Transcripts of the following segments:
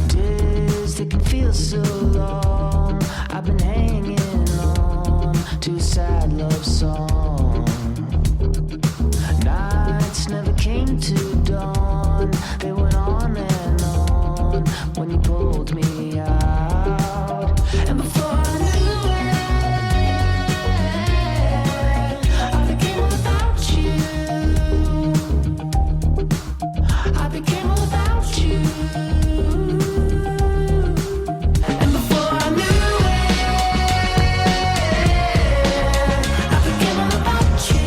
Days that can feel so long. I've been hanging on to a sad love song. Nights never came to dawn. They went on and on when you pulled me out. And before I knew it, I became all about you. I became all about you. And before I knew it, I became all about you.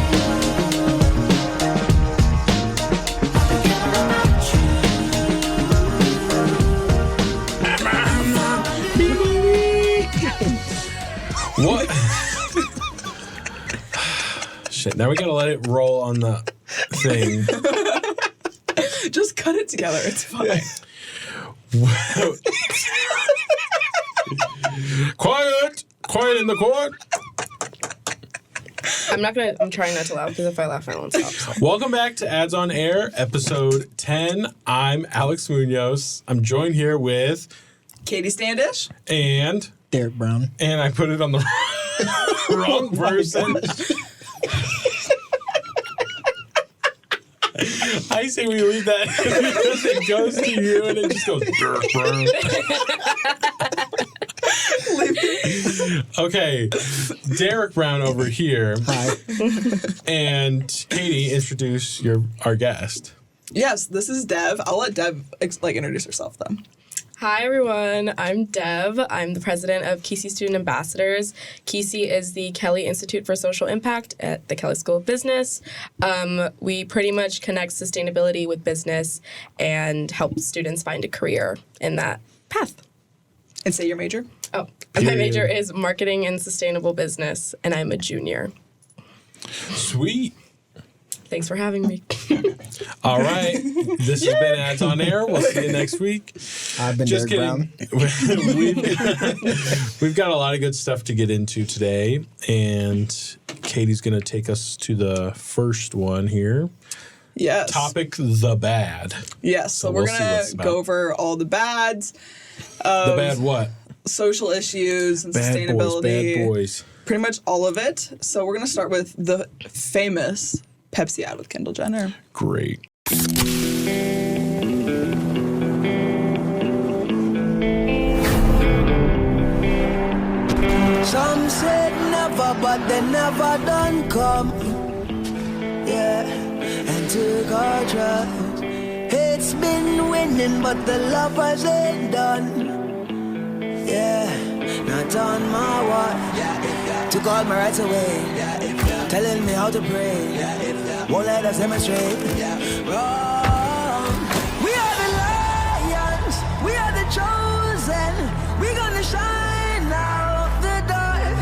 I became all about you. What? Shit, now we gotta let it roll on the thing. Just cut it together. It's fine. Quiet! Quiet in the court! I'm trying not to laugh because if I laugh, I won't stop. So. Welcome back to Ads on Air, episode 10. I'm Alex Munoz. I'm joined here with Katie Standish. and Derrick Brown. I put it on the wrong person. I say we leave that because it goes to you and it just goes Derrick Brown. Okay, Derrick Brown over here. Hi. And Katie, introduce our guest. Yes, this is Dev. I'll let Dev introduce herself then. Hi, everyone. I'm Dev. I'm the president of Kesey Student Ambassadors. Kesey is the Kelly Institute for Social Impact at the Kelly School of Business. We pretty much connect sustainability with business and help students find a career in that path. And say your major. Oh, and my major is marketing and sustainable business, and I'm a junior. Sweet. Thanks for having me. All right. This has been Ads on Air. We'll see you next week. I've been Just Derrick kidding. Brown. We've got a lot of good stuff to get into today, and Katie's going to take us to the first one here. Yes. Topic, the bad. Yes. So we'll we're see going what's to about. go over all the bads. The bad what? Social issues and Bad sustainability. boys, bad boys. Pretty much all of it. So we're going to start with the famous Pepsi ad with Kendall Jenner. Great. Some said never, but they never done come. Yeah, and took our trust. It's been winning, but the lovers ain't done. Yeah, not on my watch. Took all my rights away. Telling me how to pray. Won't let us demonstrate. Wrong. We are the lions. We are the chosen. We're gonna shine out the dark.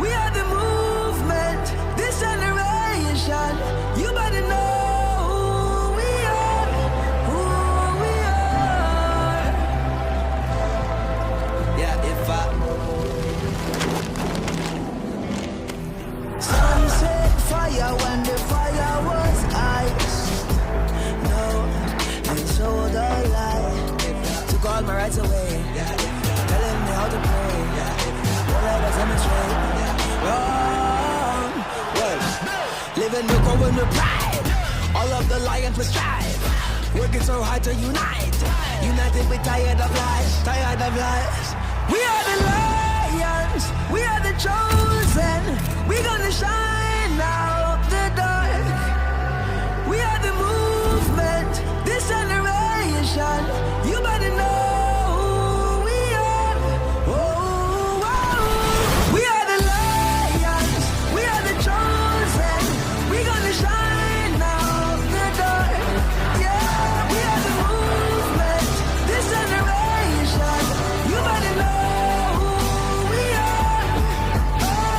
We are the movement. This generation. You better know who we are. Who we are. Yeah, if Some said fire when the fire was ice. No, and so the light took all my rights away. Telling me how to pray. Won't let us demonstrate. Wrong. Well, living the core with pride. All of the lions will strive. Working so hard to unite. United, we tired of lies. Tired of lies. We are the lions. We are the chosen. We're gonna shine out the dark. We are the movement. This generation. You better know who we are. Oh, oh. We are the lions. We are the chosen. We're gonna shine out the dark. Yeah, we are the movement. This generation. You better know who we are. Oh.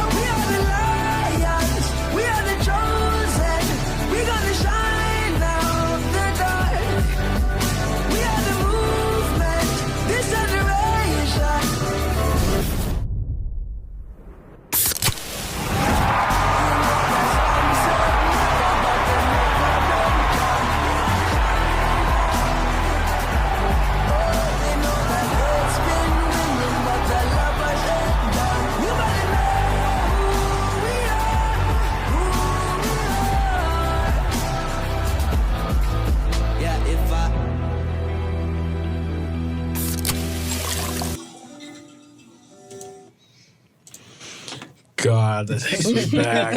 God, that takes me back.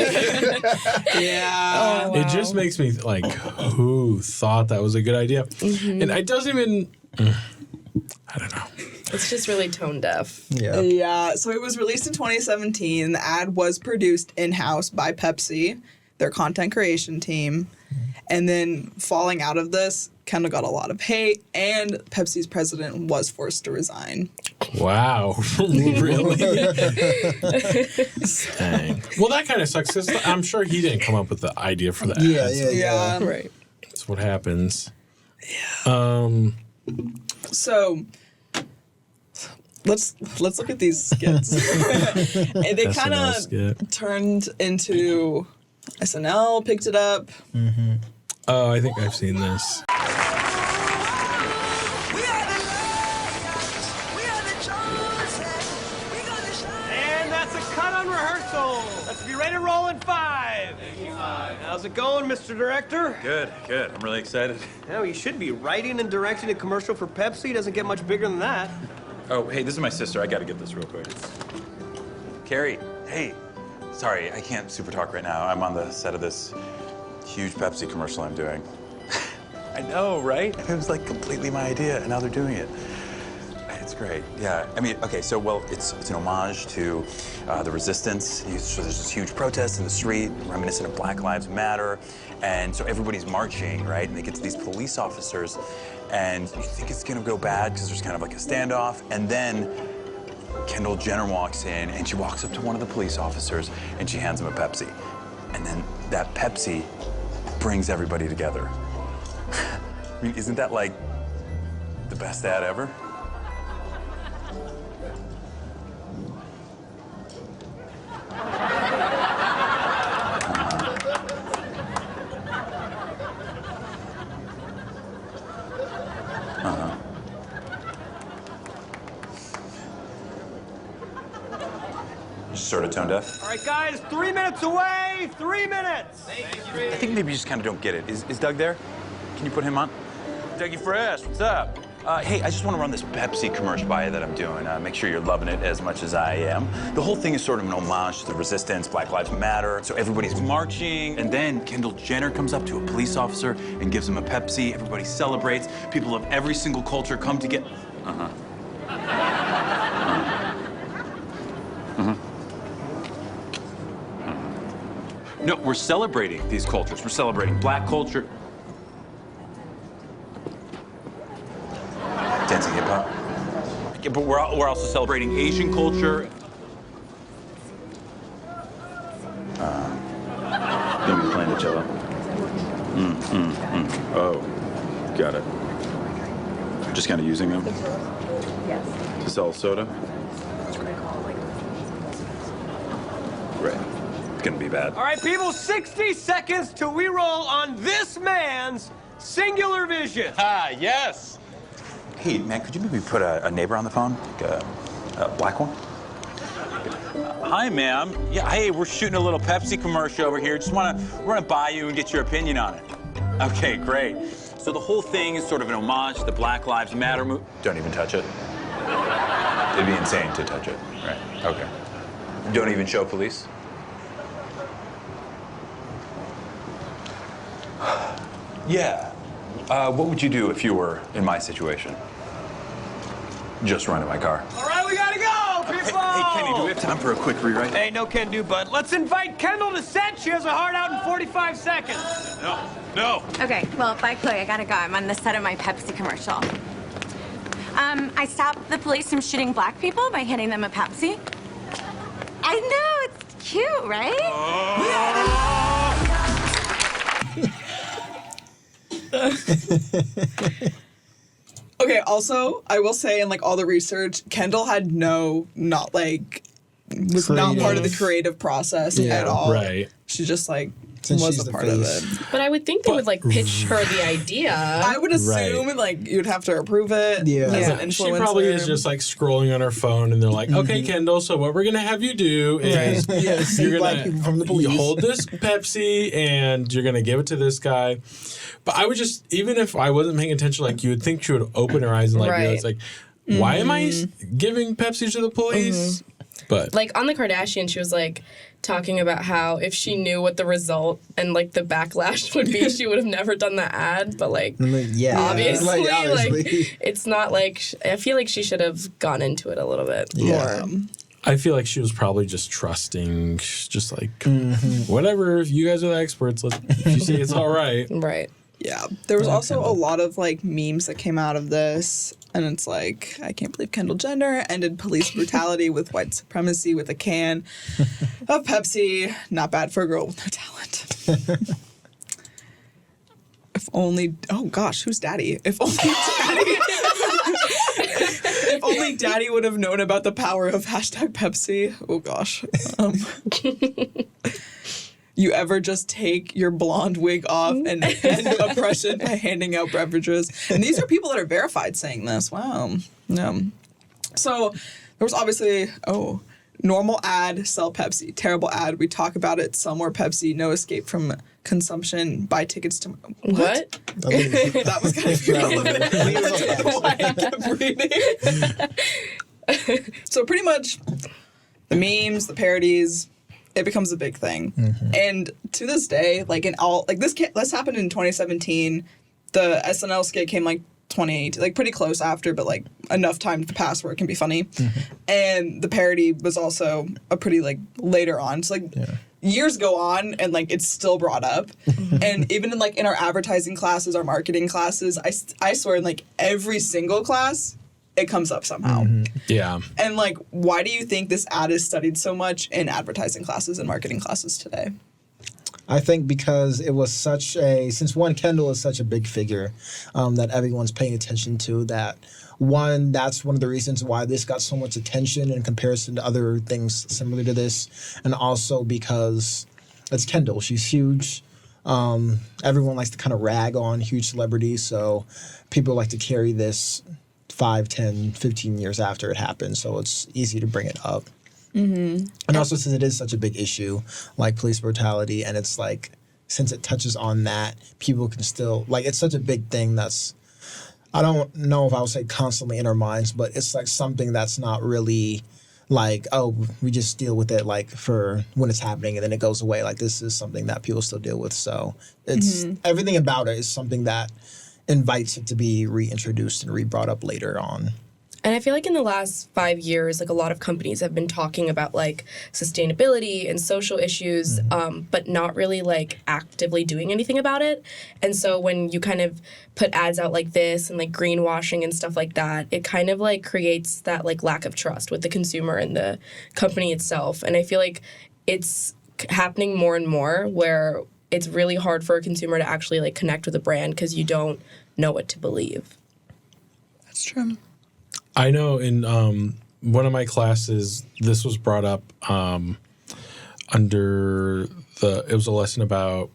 Yeah. Oh, wow. It just makes me like, who thought that was a good idea? And it doesn't even. I don't know. It's just really tone deaf. Yeah. Yeah, so it was released in 2017. The ad was produced in-house by Pepsi, their content creation team. And then falling out of this, Kendall got a lot of hate, and Pepsi's president was forced to resign. Wow. Really? Dang. Well, that kind of sucks because I'm sure he didn't come up with the idea for that. Yeah. Right. That's what happens. So let's look at these skits. And they kind SNL of skit. turned into SNL, picked it up. Oh, I think I've seen this. We are the lions. We are the chosen. We gonna shine. And that's a cut on rehearsal. Let's be ready to roll in 5. How's it going, Mr. Director? Good. I'm really excited. Oh, you should be writing and directing a commercial for Pepsi. Doesn't get much bigger than that. Oh, hey, this is my sister. I gotta get this real quick. Carrie, hey. Sorry, I can't super talk right now. I'm on the set of this huge Pepsi commercial I'm doing. I know, right? It was like completely my idea, and now they're doing it. It's great, yeah. I mean, okay, so, well, it's an homage to the resistance. So there's this huge protest in the street, reminiscent of Black Lives Matter. And so everybody's marching, right? And they get to these police officers, and you think it's gonna go bad because there's kind of like a standoff. And then Kendall Jenner walks in, and she walks up to one of the police officers, and she hands him a Pepsi. And then that Pepsi brings everybody together. I mean, isn't that like the best ad ever? Just sort of tone deaf. All right, guys, 3 minutes away. 3 minutes. I think maybe you just kind of don't get it. Is Doug there? Can you put him on? Dougie Fresh, what's up? Hey, I just want to run this Pepsi commercial by you that I'm doing. Make sure you're loving it as much as I am. The whole thing is sort of an homage to the resistance, Black Lives Matter. So everybody's marching, and then Kendall Jenner comes up to a police officer and gives him a Pepsi. Everybody celebrates. People of every single culture come together. No, we're celebrating these cultures. We're celebrating Black culture. Dancing hip hop. Yeah, but we're also celebrating Asian culture. Gonna be playing the cello. Oh, got it. Just kind of using them. To sell soda. Right. It's gonna be bad. All right, people, 60 seconds till we roll on this man's singular vision. Ah, yes. Hey, man, could you maybe put a neighbor on the phone? Like a black one? Hi, ma'am. Yeah, hey, we're shooting a little Pepsi commercial over here. Just wanna run it by you and get your opinion on it. Okay, great. So the whole thing is sort of an homage to the Black Lives Matter movement. Don't even touch it. It'd be insane to touch it. Right, okay. Don't even show police? Yeah. What would you do if you were in my situation? Just run in my car. All right, we gotta go, people. Hey, Kenny, do we have time for a quick rewrite? Hey, no can do, bud. Let's invite Kendall to set. She has a heart out in 45 seconds. No. Okay, well, bye, Chloe. I gotta go. I'm on the set of my Pepsi commercial. I stopped the police from shooting black people by handing them a Pepsi. I know, it's cute, right? Okay, also, I will say in like all the research, Kendall had not part of the creative process at all. Right. She just like Since was she's a the part of face. it. But I would think they would like pitch her the idea. I would assume like you'd have to approve it Yeah. as an Yeah, influencer. she probably is just like scrolling on her phone, and they're like, "Okay, Kendall, so what we're gonna have you do is Yeah, see you're black gonna people from the police. hold this Pepsi, and you're gonna give it to this guy." But I would just, even if I wasn't paying attention, like you would think she would open her eyes and like Right. realize, like, why am I giving Pepsi to the police? But Like, on the Kardashians, she was, like, talking about how if she knew what the result and, like, the backlash would be, she would have never done the ad. But, like, Yeah. obviously, Like, it's not like... I feel like she should have gone into it a little bit more. I feel like she was probably just trusting, just like, whatever, if you guys are the experts, if you say it's all right. Right. Yeah. There was also a lot of like memes that came out of this. And it's like, I can't believe Kendall Jenner ended police brutality with white supremacy with a can of Pepsi. Not bad for a girl with no talent. If only, oh gosh, who's daddy? If only daddy. If only daddy would have known about the power of #Pepsi. Oh gosh. You ever just take your blonde wig off and end oppression by handing out beverages? And these are people that are verified saying this. Wow. So there was obviously, normal ad, sell Pepsi. Terrible ad. We talk about it. Sell more Pepsi. No escape from consumption. Buy tickets to... What? That was kind of irrelevant. Why I kept reading. So pretty much the memes, the parodies... it becomes a big thing. And to this day, like this happened in 2017. The SNL skit came like 2018, like pretty close after, but like enough time to pass where it can be funny. And the parody was also a pretty like later on. So like years go on and like it's still brought up. And even in our advertising classes, our marketing classes, I swear in like every single class, it comes up somehow. Yeah. And, like, why do you think this ad is studied so much in advertising classes and marketing classes today? I think because it was since Kendall is such a big figure that everyone's paying attention to, that's one of the reasons why this got so much attention in comparison to other things similar to this. And also because it's Kendall. She's huge. Everyone likes to kind of rag on huge celebrities. So people like to carry this 5, 10, 15 years after it happened, so it's easy to bring it up. And also since it is such a big issue, like police brutality, and it's like, since it touches on that, people can still, like, it's such a big thing that's, I don't know if I would say constantly in our minds, but it's like something that's not really like, oh, we just deal with it like for when it's happening and then it goes away. Like, this is something that people still deal with, so it's, everything about it is something that invites it to be reintroduced and re-brought up later on. And I feel like in the last 5 years, like a lot of companies have been talking about like sustainability and social issues, but not really like actively doing anything about it. And so when you kind of put ads out like this and like greenwashing and stuff like that, it kind of like creates that like lack of trust with the consumer and the company itself. And I feel like it's happening more and more where it's really hard for a consumer to actually like connect with a brand because you don't know what to believe. That's true. I know in one of my classes, this was brought up it was a lesson about,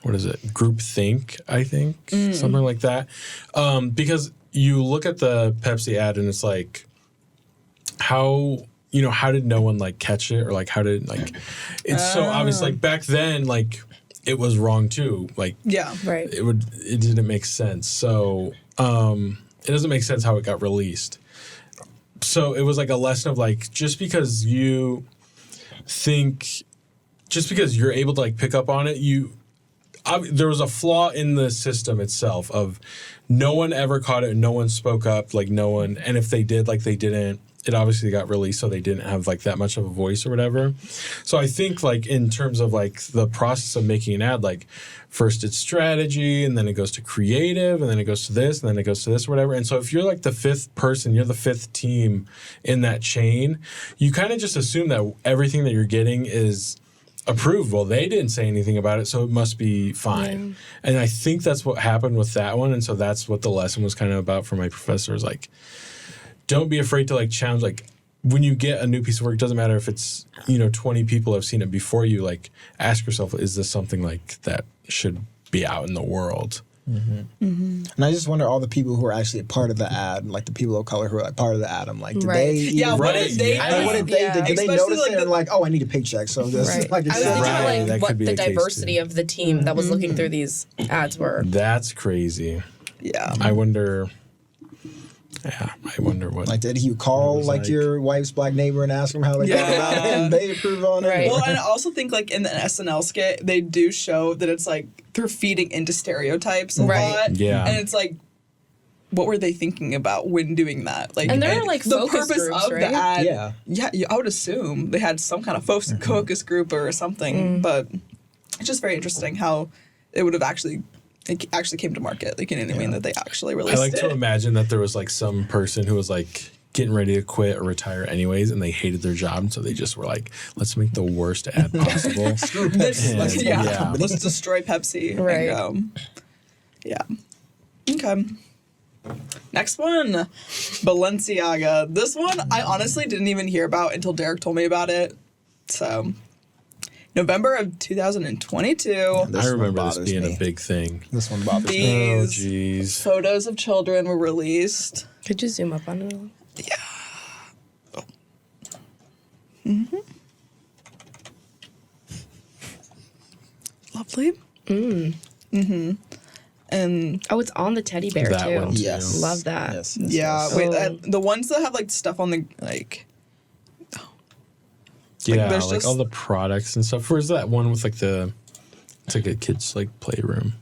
what is it, groupthink, I think, something like that. Because you look at the Pepsi ad and it's like, how did no one like catch it? Or like, how did like, it's so obvious, like back then, like, it was wrong too. Like, yeah, right. It didn't make sense. So it doesn't make sense how it got released. So it was like a lesson of like, just because you're able to like pick up on it, there was a flaw in the system itself of no one ever caught it and no one spoke up, like no one, and if they did, like they didn't. It obviously got released, so they didn't have like that much of a voice or whatever. So I think like in terms of like the process of making an ad, like first it's strategy and then it goes to creative and then it goes to this and then it goes to this or whatever. And so if you're like the fifth person, you're the fifth team in that chain, you kind of just assume that everything that you're getting is approved. Well, they didn't say anything about it, so it must be fine. Yeah. And I think that's what happened with that one. And so that's what the lesson was kind of about for my professors, like, don't be afraid to like challenge, like when you get a new piece of work, it doesn't matter if it's, 20 people have seen it before you, like ask yourself, is this something like that should be out in the world? And I just wonder all the people who are actually a part of the ad, like the people of color who are a part of the ad, I'm like, did they even, what did they did they notice like it and like, oh, I need a paycheck, so this like, I was thinking that like what could be the a case diversity too. of the team that was looking through these ads were. That's crazy. Yeah. I wonder Yeah, I wonder what. Like, did you call was like like. your wife's black neighbor and ask them how they felt about it, and they approve on it? Right. Well, and I also think like in the SNL skit, they do show that it's like they're feeding into stereotypes a Right. lot. Yeah. And it's like, what were they thinking about when doing that? Like, And there are, like, the focus purpose groups, of right? the ad. Yeah. I would assume they had some kind of focus group or something. But it's just very interesting how it would have actually. It actually came to market, like, you know what I mean? That they actually I released like it. to imagine that there was like some person who was like getting ready to quit or retire anyways, and they hated their job, and so they just were like, "Let's make the worst ad possible." Let's destroy Pepsi. Right. And, yeah. Okay. Next one, Balenciaga. This one I honestly didn't even hear about until Derrick told me about it. So, November of 2022. This I remember one this bothers being me. a big thing. This one bothers me. Oh, These jeez. photos of children were released. Could you zoom up on it a little? Lovely. And Oh, it's on the teddy bear That too. one, too. Yes. Love that. Yes. yeah, yes. wait, Oh. the ones that have like stuff on the like. Yeah, there's like just- all the products and stuff. Where's that one with like the? It's like a kid's like playroom.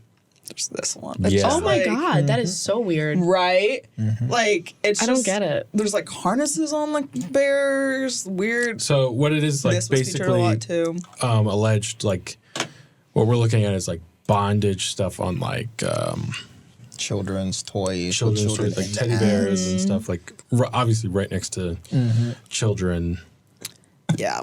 There's this one. Yeah. Oh my like- god, that is so weird. Right? Like it's I don't just- get it. There's like harnesses on like bears, weird. So what it is like This was featured a basically lot too. alleged like what we're looking at is like bondage stuff on like Children's toys. children's toys, like teddy bears and stuff like obviously right next to children. Yeah.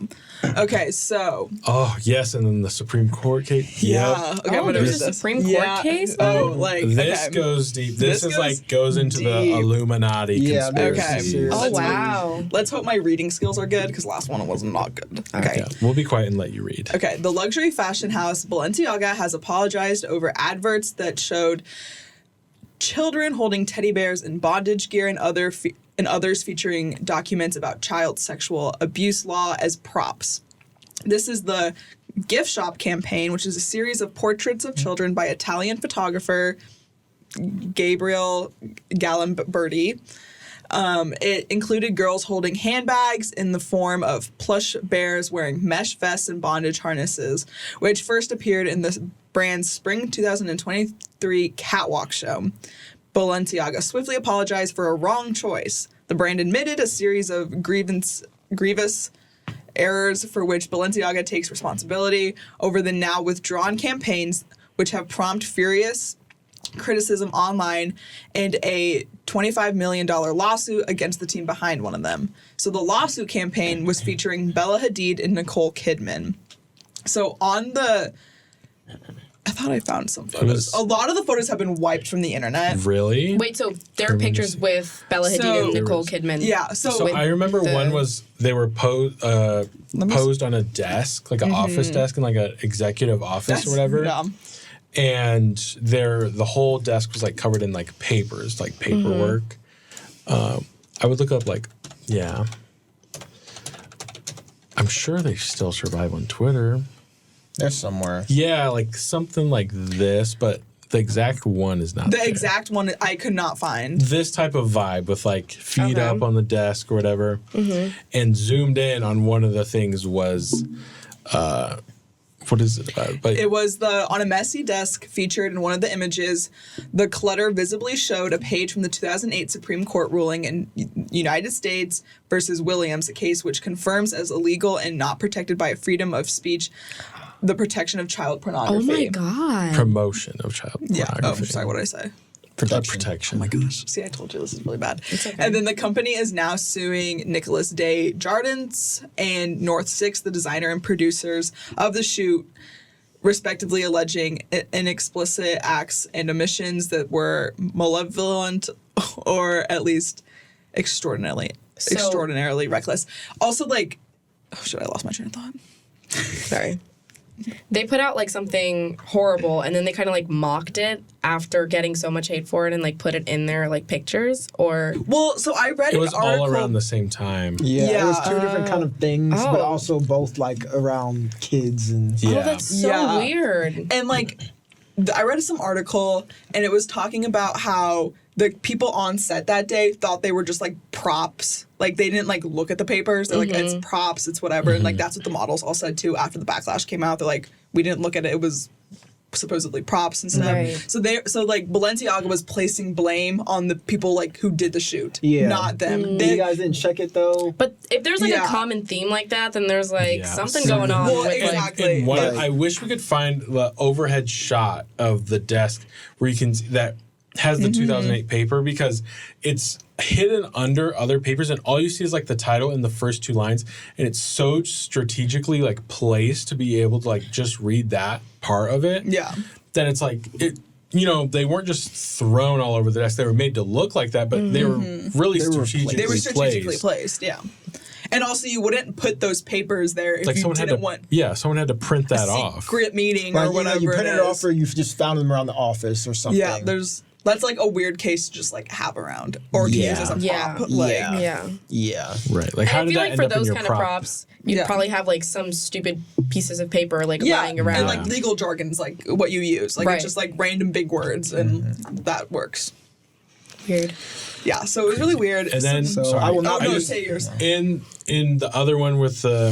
Okay, so Oh yes, and then the Supreme Court case. yeah. Yep. Okay, Oh, what there's is a this? Supreme Court case? Oh, like This okay. goes deep. This is goes like goes into the deep. Illuminati Yeah, conspiracy. Okay. Serious. Oh Let's wow. Let's hope my reading skills are good because last one was not good. Okay. Yeah, we'll be quiet and let you read. Okay, the luxury fashion house Balenciaga has apologized over adverts that showed children holding teddy bears in bondage gear and others featuring documents about child sexual abuse law as props. This is the Gift Shop campaign, which is a series of portraits of children by Italian photographer Gabriele Galimberti. It included girls holding handbags in the form of plush bears wearing mesh vests and bondage harnesses, which first appeared in the brand's spring 2023 catwalk show. Balenciaga swiftly apologized for a wrong choice. The brand admitted a series of grievous errors for which Balenciaga takes responsibility over the now withdrawn campaigns, which have prompted furious criticism online and a $25 million lawsuit against the team behind one of them. So the lawsuit campaign was featuring Bella Hadid and Nicole Kidman. So on the... I thought I found some photos. A lot of the photos have been wiped from the internet. Really? Wait, so there are Let me pictures see. with Bella Hadid So- and Nicole Kidman. Yeah, so... So with I remember the- one was they were posed on a desk, like an office desk in like an executive office or whatever. Yeah. And the whole desk was like covered in like papers, like paperwork. I would look up like, yeah. I'm sure they still survive on Twitter. They're somewhere. Yeah, like something like this, but the exact one is not The there. exact one I could not find. This type of vibe with like feet Okay. up on the desk or whatever. And zoomed in on one of the things was what is it about? But It was on a messy desk featured in one of the images. The clutter visibly showed a page from the 2008 Supreme Court ruling in United States versus Williams, a case which confirms as illegal and not protected by freedom of speech the protection of child Oh pornography. my god. promotion of child Yeah. Oh, pornography. sorry. What did I say? Protection. Oh my gosh. See, I told you this is really bad. It's okay. And then the company is now suing Nicholas Day Jardins and North Six, the designer and producers of the shoot, respectively alleging inexplicit acts and omissions that were malevolent or at least extraordinarily reckless. Also, like, oh shit, I lost my train of thought. Sorry. They put out like something horrible and then they kind of like mocked it after getting so much hate for it and like put it in their like pictures or Well, so I read It an was article. all around the same time. Yeah, it was Yeah. two different kind of things, but Oh. also both like around kids and Yeah. oh that's so Yeah. weird. And like, I read some article and it was talking about how the people on set that day thought they were just like props. Like they didn't like look at the papers. They're like, it's props, it's whatever. And like that's what the models all said too after the backlash came out. They're like, we didn't look at it. It was supposedly props and stuff. Right. So like Balenciaga was placing blame on the people like who did the shoot, not them. You guys didn't check it though. But if there's like a Yeah. common theme like that, then there's like something going on. Well, with, like, exactly. And one, Like- I wish we could find the overhead shot of the desk where you can that has the 2008 paper, because it's hidden under other papers and all you see is like the title in the first 2 lines, and it's so strategically like placed to be able to like just read that part of it. Yeah. That it's like it. You know, they weren't just thrown all over the desk. They were made to look like that, but they were really strategically They were strategically placed. placed, yeah. And also, you wouldn't put those papers there if Like you someone had didn't to, want someone had to print that off. secret meeting Like, or whatever you printed it it off, is. or you just found them around the office or something. Yeah, that's like a weird case to just like have around or to use as a prop. Yeah. Like, Yeah. Yeah. Right. Like, And how I did feel that like end for up in those your kind prop? of props, you'd Yeah. probably have like some stupid pieces of paper like Yeah, lying around. and like legal jargon's like what you use. Like Right. it's just like random big words, and that works. Weird. Yeah, so it was really weird. And then, So sorry, I will oh not no, just- say yours. in the other one with the,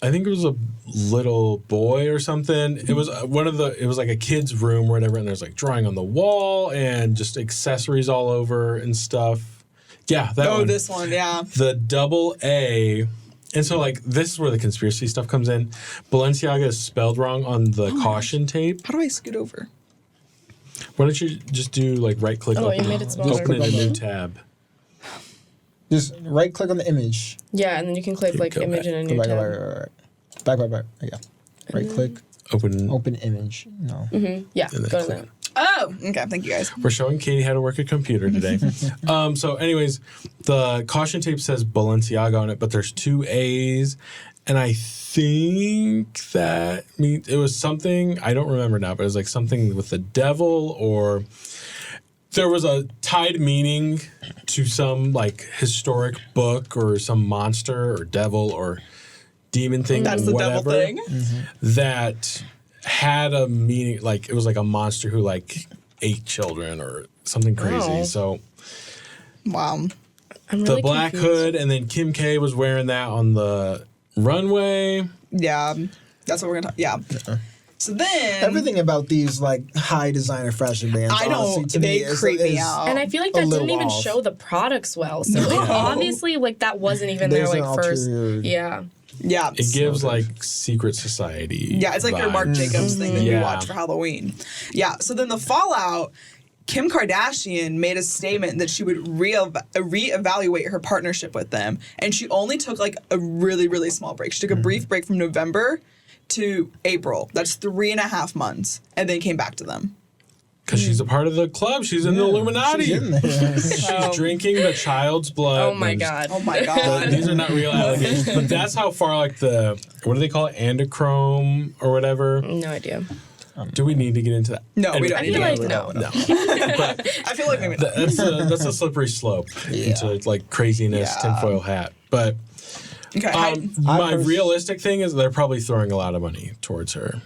I think it was a little boy or something. It was it was like a kid's room or whatever, and there's like drawing on the wall and just accessories all over and stuff. Yeah, that Oh, one. this one, yeah. The double A. And so, like, this is where the conspiracy stuff comes in. Balenciaga is spelled wrong on the caution tape. How do I scoot over? Why don't you just do, like, right-click, Oh, you made it smaller. open in a new tab. Just right click on the image. Yeah, and then you can click like Go image back. in a Go new back, tab. back. Yeah. Right click, open image. No. Yeah, And then go to click. that. Oh, okay. Thank you guys. We're showing Katie how to work a computer today. So anyways, the caution tape says Balenciaga on it, but there's 2 A's. And I think that means it was something, I don't remember now, but it was like something with the devil, or there was a tied meaning to some like historic book or some monster or devil or demon thing, That's the devil whatever, thing. that had a meaning, like it was like a monster who like ate children or something crazy. Oh. So Wow. I'm the really black confused. hood, and then Kim K was wearing that on the runway. Yeah, that's what we're gonna talk. Yeah. So then Everything about these like high designer fashion bands, I know, honestly, to they me, creep me is out. And I feel like a that little didn't even off. show the products well. So like, obviously, like that wasn't even There's their an like first. ulterior- Yeah. Yeah. It gives like secret society. Yeah, it's like your Marc vibes. Jacobs thing that you Yeah. watch for Halloween. Yeah, so then the fallout, Kim Kardashian made a statement that she would reevaluate her partnership with them. And she only took like a really, really small break. She took a brief break from November to April. That's 3.5 months. And then came back to them. Because she's a part of the club. She's in the Illuminati. She's in there. She's drinking the child's blood. Oh my There's- god. Oh my God. These are not real allegations, but that's how far like the, what do they call it, androchrome or whatever. No idea. Do we need to get into that? No, we don't I need feel to like get no. No. I feel like maybe not. That's a slippery slope into like craziness, Yeah. tinfoil hat. But Okay. my realistic thing is they're probably throwing a lot of money towards her.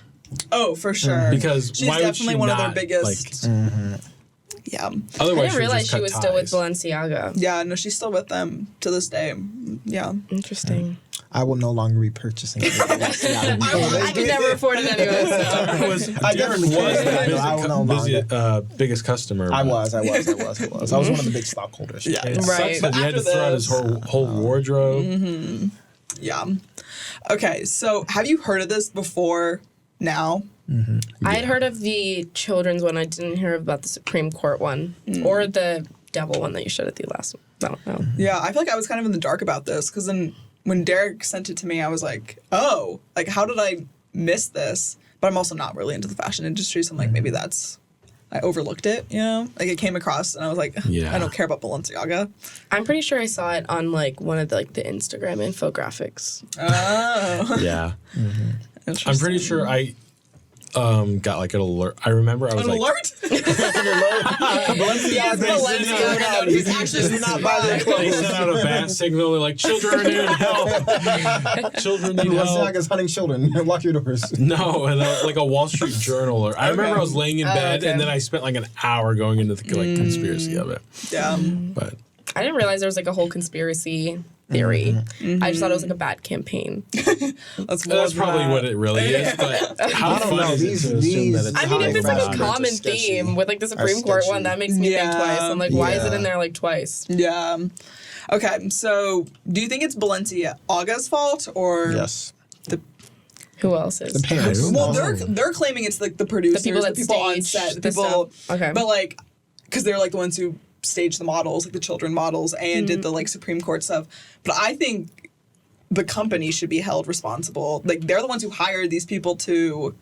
Oh, for sure. Because she's why would definitely she one not, of their biggest. Like, Yeah. otherwise, I didn't she would realize just she cut was still with ties. Balenciaga. Yeah, no, she's still with them to this day. Yeah. Interesting. I will no longer be purchasing it. I could never afford it anyway. So. Derrick was I definitely the can. I will no longer. biggest customer. I but was one of the big stockholders. Yeah. It Right. sucks that he had to After throw out his this- whole wardrobe. Yeah. Okay, so have you heard of this before now? I had heard of the children's one. I didn't hear about the Supreme Court one or the devil one that you showed at the last one. No. Yeah, I feel like I was kind of in the dark about this because then when Derrick sent it to me, I was like, oh, like how did I miss this? But I'm also not really into the fashion industry, so I'm like, maybe I overlooked it, you know? Like it came across and I was like, Yeah. I don't care about Balenciaga. I'm pretty sure I saw it on like one of the Instagram infographics. Oh. Yeah. I'm pretty sure got like an alert. I remember I was An like, alert? Balenciaga. He's actually not buy their They clothes. sent out a bat signal. They're like, children need help. Children need help. Balenciaga's hunting children. Lock your doors. No, and like a Wall Street Journal. Or I remember I was laying in bed, and then I spent like an hour going into the like conspiracy of it. Yeah. But I didn't realize there was like a whole conspiracy theory. I just thought it was like a bad campaign. That's probably what it really is. But how I don't fun know. is it to assume that it's I mean, if it's like a High common fashion are theme with like the sketchy. Supreme Court one, that makes me think Yeah. twice. I'm like, why is it Yeah. in there like twice? Yeah. Okay, so do you think it's Balenciaga's fault or Yes. Who else is? The parents. Well, they're claiming it's like the producers, that the people on stage set, the the people. stuff. Okay. But like, because they're like the ones who staged the models, like the children models, and did the like Supreme Court stuff. But I think the company should be held responsible. Like they're the ones who hired these people to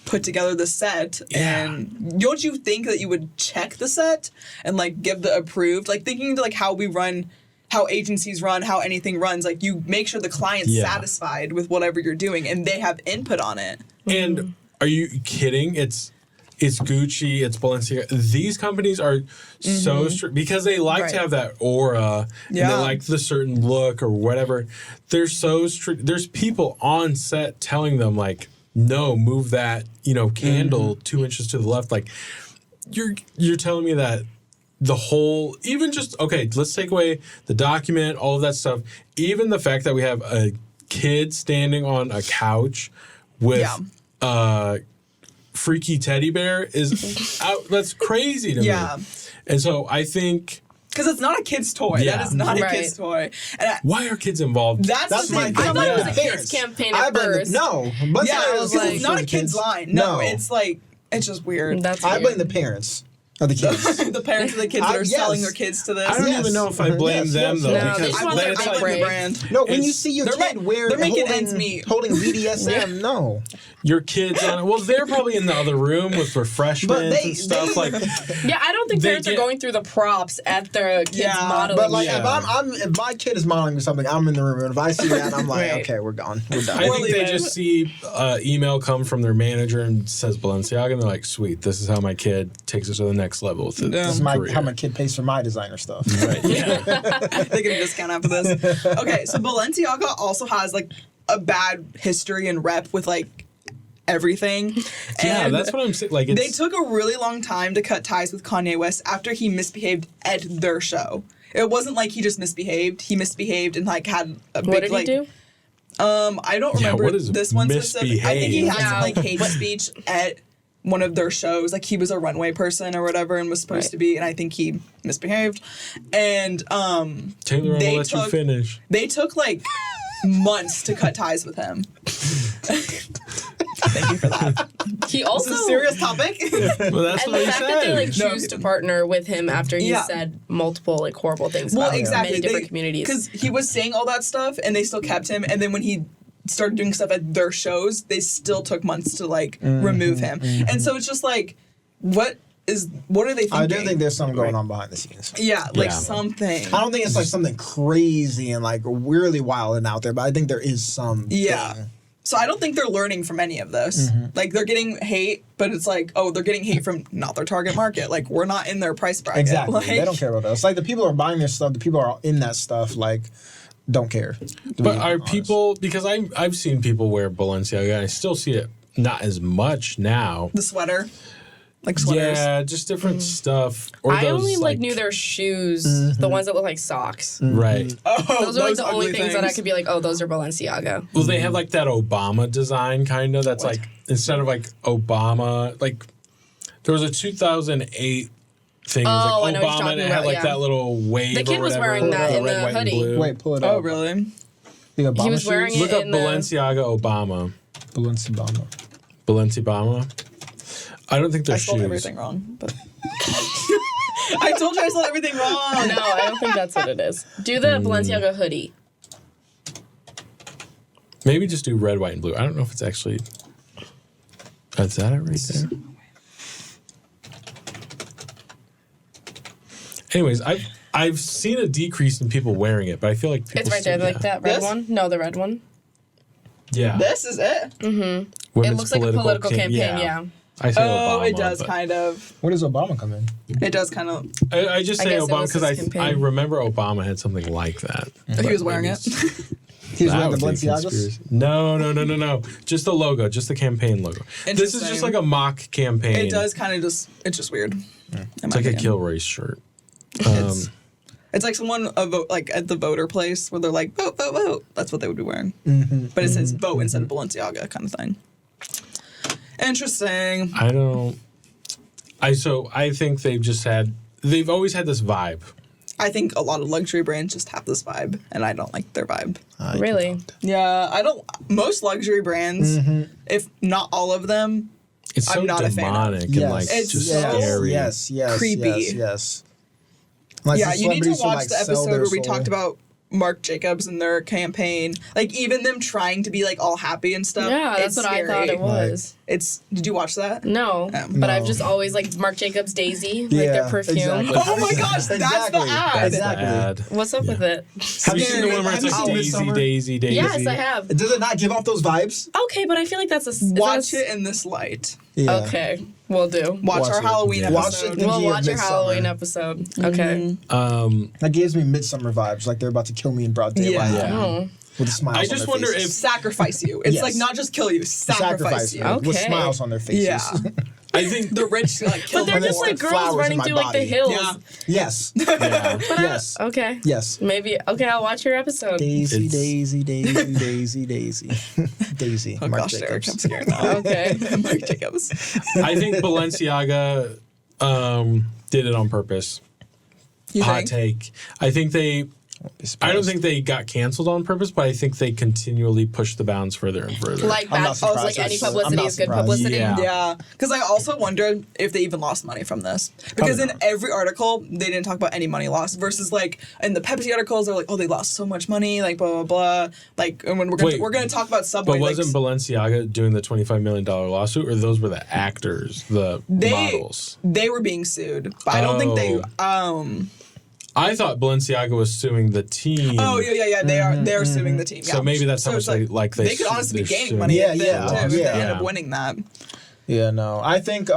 put together the set. Yeah. And don't you think that you would check the set and like give the approved, like thinking to like how we run, how agencies run, how anything runs, like you make sure the client's Yeah. satisfied with whatever you're doing and they have input on it. And are you kidding? It's Gucci, it's Balenciaga. These companies are so strict because they like Right. to have that aura and Yeah. they like the certain look or whatever. They're so strict. There's people on set telling them like, no, move that, candle 2 inches to the left. Like you're telling me that the whole, even just, okay, let's take away the document, all of that stuff. Even the fact that we have a kid standing on a couch with freaky teddy bear is that's crazy to Yeah. me. And so I think, Because it's not a kid's toy. Yeah. That is not a Right. kid's toy. And why are kids involved? that's the my thing. thing. I thought it was Yeah. a kids campaign I at blame first. no. Yeah, Balenciaga's because like- it's not for a the kid's kids. line. No, it's like, it's just weird. That's I weird. blame the parents of the kids. The parents of the kids that are Yes. selling their kids to this. I don't Yes. even know if I blame Yes, them yes. though, No, they because just I want then blame, their it's I like, blame the break. brand. No, when you It's- see your they're kid ma- wear they're making holding, ends meet. holding BDSM, no. your kids on it. Well, they're probably in the other room with refreshments and stuff. they- like, Yeah, I don't think They parents get- are going through the props at their kids Yeah, modeling. But like, Yeah. if my kid is modeling something, I'm in the room, and if I see that, I'm like, Right. okay, we're gone, we're done. I Or think leave they it. just see email come from their manager and says Balenciaga, and they're like, sweet, this is how my kid takes us to the next level with Yeah. his This is career. how my kid pays for my designer stuff. Right, yeah. They get a discount after this. Okay, so Balenciaga also has like a bad history and rep with like everything. Yeah, And that's what I'm saying. Like, it's, they took a really long time to cut ties with Kanye West after he misbehaved at their show. It wasn't like he just misbehaved. He misbehaved and like had a big what did like. he do? I don't Yeah, remember what is this one specific. I think he had misbehave? some like hate speech at one of their shows. Like he was a runway person or whatever and was supposed Right. to be, and I think he misbehaved. And Taylor, I'm they gonna let you took- finish. they took like months to cut ties with him. Thank you for that. He It's also a serious topic. Well, that's and what the he fact said. that they like No, choose to partner with him after he Yeah. said multiple like horrible things Well, about exactly. many different communities. Because he was saying all that stuff, and they still kept him. And then when he started doing stuff at their shows, they still took months to like remove him. And so it's just like, what are they thinking? I do think there's something going on behind the scenes. Yeah, like Yeah. something. I don't think it's like something crazy and like really wild and out there, but I think there is some. Yeah. So I don't think they're learning from any of this. Like they're getting hate, but it's like, oh, they're getting hate from not their target market. Like we're not in their price bracket. Exactly. Like, They don't care about us. Like the people who are buying their stuff, the people who are in that stuff, like, don't care. to be But are honest. people, because I've seen people wear Balenciaga, and I still see it not as much now. The sweater. Like sweaters. Yeah, just different stuff. Or I those, only like knew their shoes, the ones that look like socks. Right. Oh, Those are like the ugly only things that I could be like, oh, those are Balenciaga. Well, they have like that Obama design kind of. That's like, instead of like Obama, like there was a 2008 thing. It was Oh, I like know what you're Obama, talking and it had about, like yeah. that little wave. The kid or was whatever, wearing that in red, the white, and hoodie. blue. Wait, pull it Oh, up. really? The Obama He was shoes? wearing Look it up in the- Balenciaga Obama. Balenciaga. Balenciaga. I don't think they're I spelled shoes. everything wrong. But I told you I spelled everything wrong. No, I don't think that's what it is. Do the Balenciaga hoodie. Maybe just do red, white, and blue. I don't know if it's actually. Is that it right there? Anyways, I've seen a decrease in people wearing it, but I feel like people It's right there, still- like that red This? one. No, the red one. Yeah. This is it. women's looks like a political campaign, yeah. I say Oh, Obama, it does but kind of. Where does Obama come in? It does kind of. I just I say guess it Obama was his because campaign. I remember Obama had something like that. He was wearing it. He was wearing the That would be Balenciagas? conspiracy. No. Just the logo, just the campaign logo. This is just Interesting. like a mock campaign. It does kind of just. It's just weird. It's like a kill race shirt. It's like someone like at the voter place where they're like vote, vote, vote. That's what they would be wearing. But it says vote instead of Balenciaga kind of thing. Interesting. I think they've always had this vibe. I think a lot of luxury brands just have this vibe, and I don't like their vibe. Really? Yeah, I don't. Most luxury brands, if not all of them, It's so I'm not a fan of. demonic and Yes. like It's just so scary. Yes. creepy. Yes. Like Yeah, the you need to celebrities who, watch like, the sell episode their where we soul. talked about Marc Jacobs and their campaign. Like even them trying to be like all happy and stuff. Yeah, that's it's what scary. I thought it was. Did you watch that? No, but I've No. just always liked Marc Jacobs Daisy, like Yeah, their perfume. exactly. Oh my gosh, that's the Exactly. ad. Exactly. Bad. What's up with it? Have you seen the one where it's Have you like seen Daisy, Midsummer? Daisy, Daisy? Yes, I have. Does it not give off those vibes? Okay, but I feel like that's a Watch it in this light. Yeah. Okay, we'll do. Watch Watch our it. Halloween Yeah. episode. Watch it. We'll Thinking of watch your Midsummer. Halloween episode. Okay. That gives me Midsummer vibes, like they're about to kill me in broad daylight. Yeah. Oh. With smiles I on just their wonder faces. Sacrifice you. It's Yes. like not just kill you, sacrifice you. Okay. with smiles on their faces. Yeah. I think The rich like kill But they're the just poor. like girls flowers in running my through like the body. hills. Yeah. Yes. yeah. Yes. Okay. Yes. Maybe. Okay, I'll watch your episode. Daisy, It's- Daisy, Daisy, Daisy, Daisy, Daisy. Oh Marc gosh, Derrick, I'm Jacobs. scared now. Okay. Marc Jacobs. I think Balenciaga did it on purpose. You Hot think? take. I think I don't think they got canceled on purpose, but I think they continually pushed the bounds further and further. Like I'm bad. not I was like surprised. any I'm publicity not is good surprised. publicity. Yeah. Yeah, because I also wondered if they even lost money from this. Because in every article, they didn't talk about any money lost. Versus like in the Pepsi articles, they're like, oh, they lost so much money, like blah blah blah. Like, and when Wait, we're gonna talk about Subway. but like, wasn't Balenciaga doing the $25 million lawsuit, or those were the actors, the models? they were being sued, but I don't think they. I thought Balenciaga was suing the team. Oh yeah. They're suing the team. Yeah. So maybe that's how it's much they They could honestly be they're gaining suing. money. Yeah, if they, yeah, too, if they yeah. end up winning that. Yeah, no. I think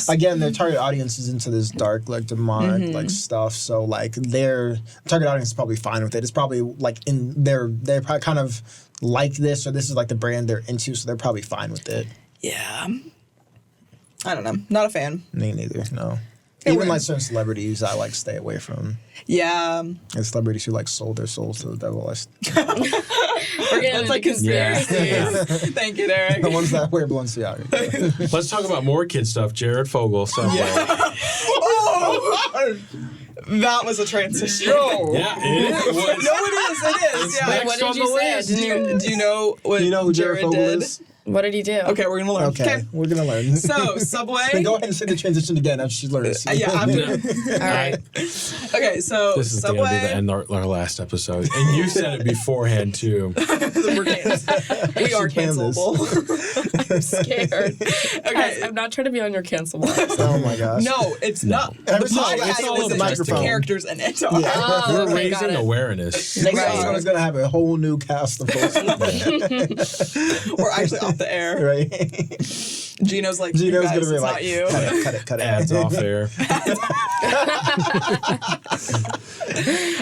again, their target audience is into this dark, like demonic, like stuff. So like their target audience is probably fine with it. It's probably like they're probably kind of like this, or this is like the brand they're into, so they're probably fine with it. Yeah. I don't know. Not a fan. Me neither. No. Yeah, Even we're- like certain celebrities, I like stay away from. Yeah. And celebrities who like sold their souls to the devil. We're getting That's like into conspiracies. Yeah. Thank you, Derrick. The ones that wear Balenciaga. Let's talk about more kid stuff. Jared Fogle. Subway. Oh! That was a transition. Yeah, it was. No, it is. It is. Yeah. Wait, what did you say? I didn't Do you know what You know who Jared Fogle did? is? What did he do? Okay, we're gonna learn. Okay, we're gonna learn. So Subway. Then go ahead and say the transition again after she learns. Yeah. I'm Yeah. gonna, All right. okay. So This is going to be the Subway. end of our last episode. And you said it beforehand, too. We're canceled. We are plan this. cancelable. I'm scared. Okay. Guys, I'm not trying to be on your cancel list. Oh my gosh. No, it's not. Every The time podcast it's all isn't the just the microphone. characters in it. Oh, We're okay, got raising it. awareness. Next Right. episode is gonna have a whole new cast of folks. We're actually off the air. Right? Gino's like, Gino's you guys, gonna be it's like, not you. cut it. Ads off air.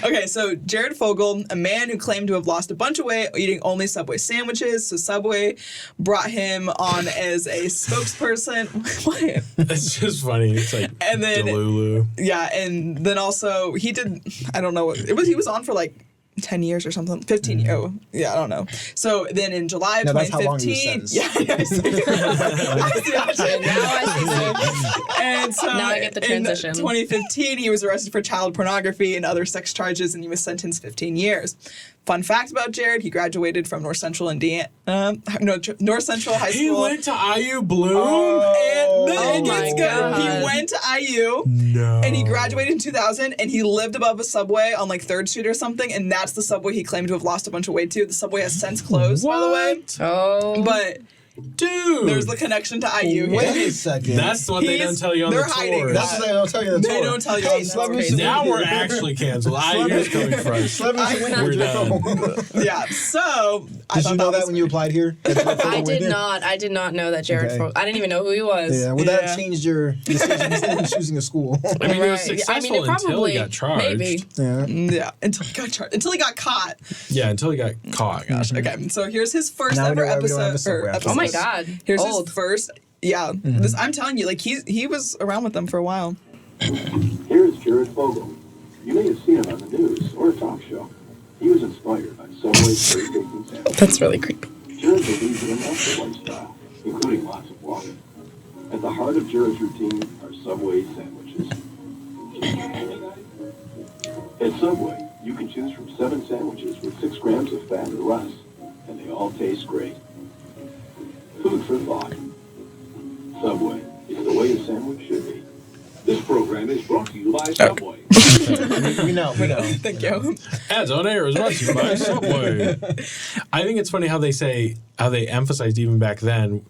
Okay, so Jared Fogle, a man who claimed to have lost a bunch of weight eating only Subway sandwiches. So Subway brought him on as a spokesperson. What? It's just funny. It's like And then- Delulu. Yeah, and then also he did. I don't know what it was. He was on for like 10 years or something. 15 years. Oh, yeah, I don't know. So then in July of No, that's how long he was 2015. sentenced. Now I see. And so Now I get the transition. In 2015, he was arrested for child pornography and other sex charges, and he was sentenced 15 years. Fun fact about Jared: he graduated from North Central Indiana. North Central High School. He went to IU Bloom? And Oh it gets my good. God. He went to IU. No. And he graduated in 2000, and he lived above a Subway on like 3rd Street or something, and that's the Subway he claimed to have lost a bunch of weight to. The Subway has since closed, by the way. Oh. But Dude, There's the connection to IU. Wait a second. that's what they don't tell you on the they're hiding tour. that. That's what they don't tell you in the They tour. don't tell you Hey, on the celebrities tour. should Now win we're here. actually canceled. IU's coming for us. Celebrities should win here. We're Jared. Yeah. So I Did thought you know that was when you applied here? I did not. I did not know that Jared. Okay. I didn't even know who he was. Yeah, well, Yeah. that changed your decision in choosing a school. I mean, he was Right. successful it until he got charged. Maybe. Yeah. Yeah, until he got caught. Yeah, until he got caught. Gosh. Okay. So here's his first Now we ever know why we don't have a episode. Subway episode. Oh my God. Here's Old. his first. Yeah. This I'm telling you, like he was around with them for a while. Here's Jared Fogle. You may have seen him on the news or a talk show. He was inspired by Subway's great bacon sandwich. That's really creepy. Jared believes in a healthy lifestyle, including lots of water. At the heart of Jared's routine are Subway sandwiches. At Subway, you can choose from 7 sandwiches with 6 grams of fat or less, and they all taste great. Food for thought. Subway is the way a sandwich should be. This program is brought to you by Subway. We know. Thank you. Ads on air is brought to you by Subway. I think it's funny how they emphasized even back then,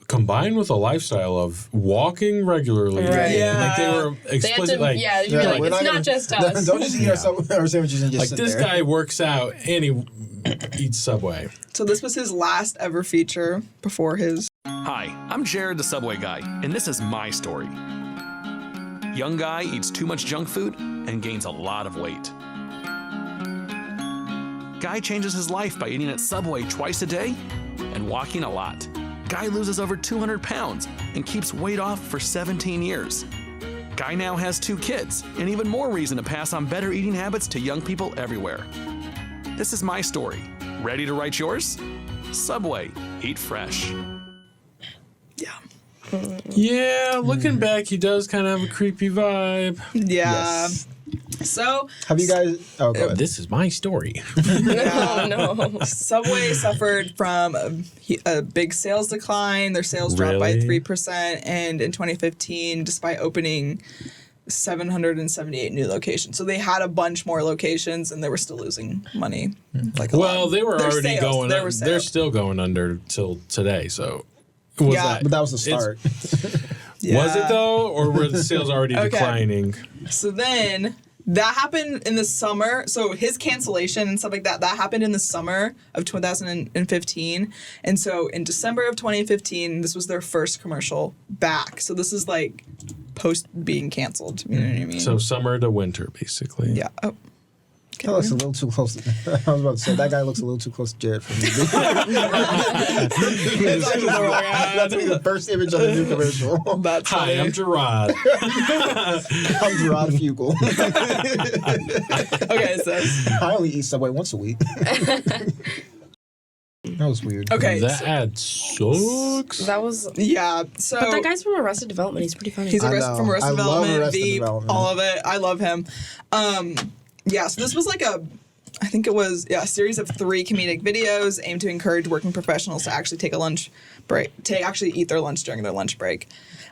combined with a lifestyle of walking regularly. Right. Yeah. Like they were They had explicit. to, like, yeah, you're like, we're it's not gonna- just us. Don't just eat our sandwiches and just like sit this there. guy works out and he eats Subway. So this was his last ever feature before his. Hi, I'm Jared the Subway guy, and this is my story. Young guy eats too much junk food and gains a lot of weight. Guy changes his life by eating at Subway twice a day and walking a lot. Guy loses over 200 pounds and keeps weight off for 17 years. Guy now has 2 kids, and even more reason to pass on better eating habits to young people everywhere. This is my story. Ready to write yours? Subway, eat fresh. Yeah. Yeah, looking back, he does kind of have a creepy vibe. Yeah. Yes. So Have you guys? Oh, go ahead. This is my story. No. Subway suffered from a big sales decline. Their sales dropped by Really? 3%, and in 2015, despite opening 778 new locations, so they had a bunch more locations, and they were still losing money. Like a Well, lot. they were Their already sales, going. there were They're sales. still going under till today. So, was Yeah, But that was the start. Was it though, or were the sales already Okay. declining? So then that happened in the summer. So his cancellation and stuff like that happened in the summer of 2015. And so in December of 2015, this was their first commercial back. So this is like post being canceled. You know what I mean? So summer to winter, basically. yeah. Oh. That looks a little too close. I was about to say that guy looks a little too close to Jared for me. That's the first image of the new commercial. That's Hi, I'm Gerard. I'm Gerard Fugel. okay. So I only eat Subway once a week. That was weird. okay. That ad sucks. That was. Yeah. So But that guy's from Arrested Development. He's pretty funny. he's I Arrested know. from Arrested I love Development, Arrested Veep, Development. all of it. I love him. Yeah, so this was like I think it was a series of 3 comedic videos aimed to encourage working professionals to actually take a lunch break, to actually eat their lunch during their lunch break.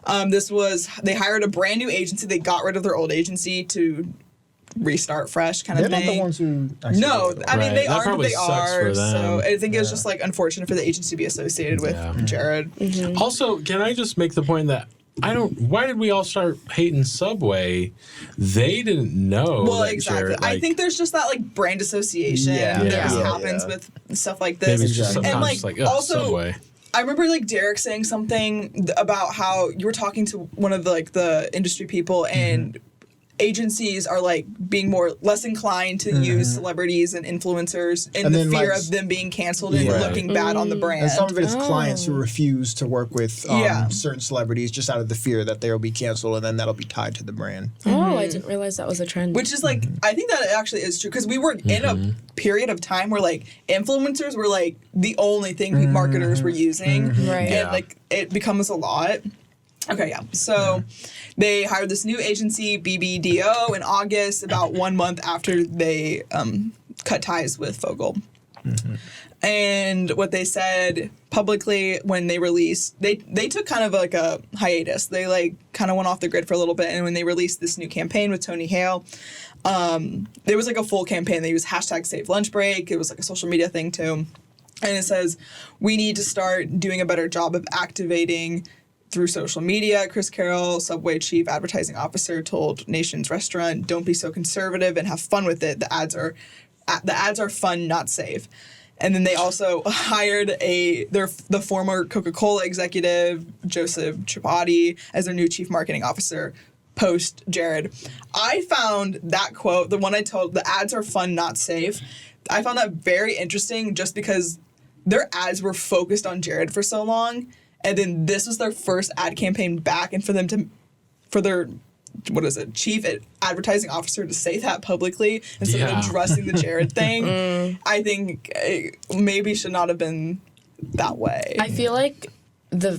They hired a brand new agency. They got rid of their old agency to restart fresh kind They're of not thing. the ones who. Actually No, did it. I mean Right. they That are, but probably they sucks for are. So them. I think it was just like unfortunate for the agency to be associated with Jared. Also, can I just make the point that why did we all start hating Subway? They didn't know. Well, that exactly. Jared, I think there's just that like brand association Yeah. that Yeah. just Yeah. happens with stuff like this. maybe it's just Exactly. sometimes And, like, like, ugh, also- Subway. I remember like Derrick saying something about how you were talking to one of the industry people and agencies are like being less inclined to use celebrities and influencers in And the then, fear like, of them being canceled and Right. looking bad on the brand. And some of it is clients who refuse to work with Yeah. certain celebrities just out of the fear that they'll be canceled and then that'll be tied to the brand. Oh, I didn't realize that was a trend. Which is like, I think that it actually is true because we were in a period of time where like influencers were like the only thing marketers were using. Right. And Yeah. like it becomes a lot. Okay, yeah. So they hired this new agency, BBDO, in August, about 1 month after they cut ties with Fogel. And what they said publicly when they released, they took kind of like a hiatus. They like kind of went off the grid for a little bit. And when they released this new campaign with Tony Hale, there was like a full campaign. They used hashtag Save Lunch Break. It was like a social media thing too. And it says, we need to start doing a better job of activating through social media. Chris Carroll, Subway chief advertising officer, told Nation's Restaurant, don't be so conservative and have fun with it. The ads are fun, not safe. And then they also hired the former Coca-Cola executive, Joseph Chapati, as their new chief marketing officer, post Jared. I found that quote, the one I told, the ads are fun, not safe. I found that very interesting just because their ads were focused on Jared for so long, and then this was their first ad campaign back, and for their chief advertising officer to say that publicly instead of addressing the Jared thing, I think it maybe should not have been that way. I feel like their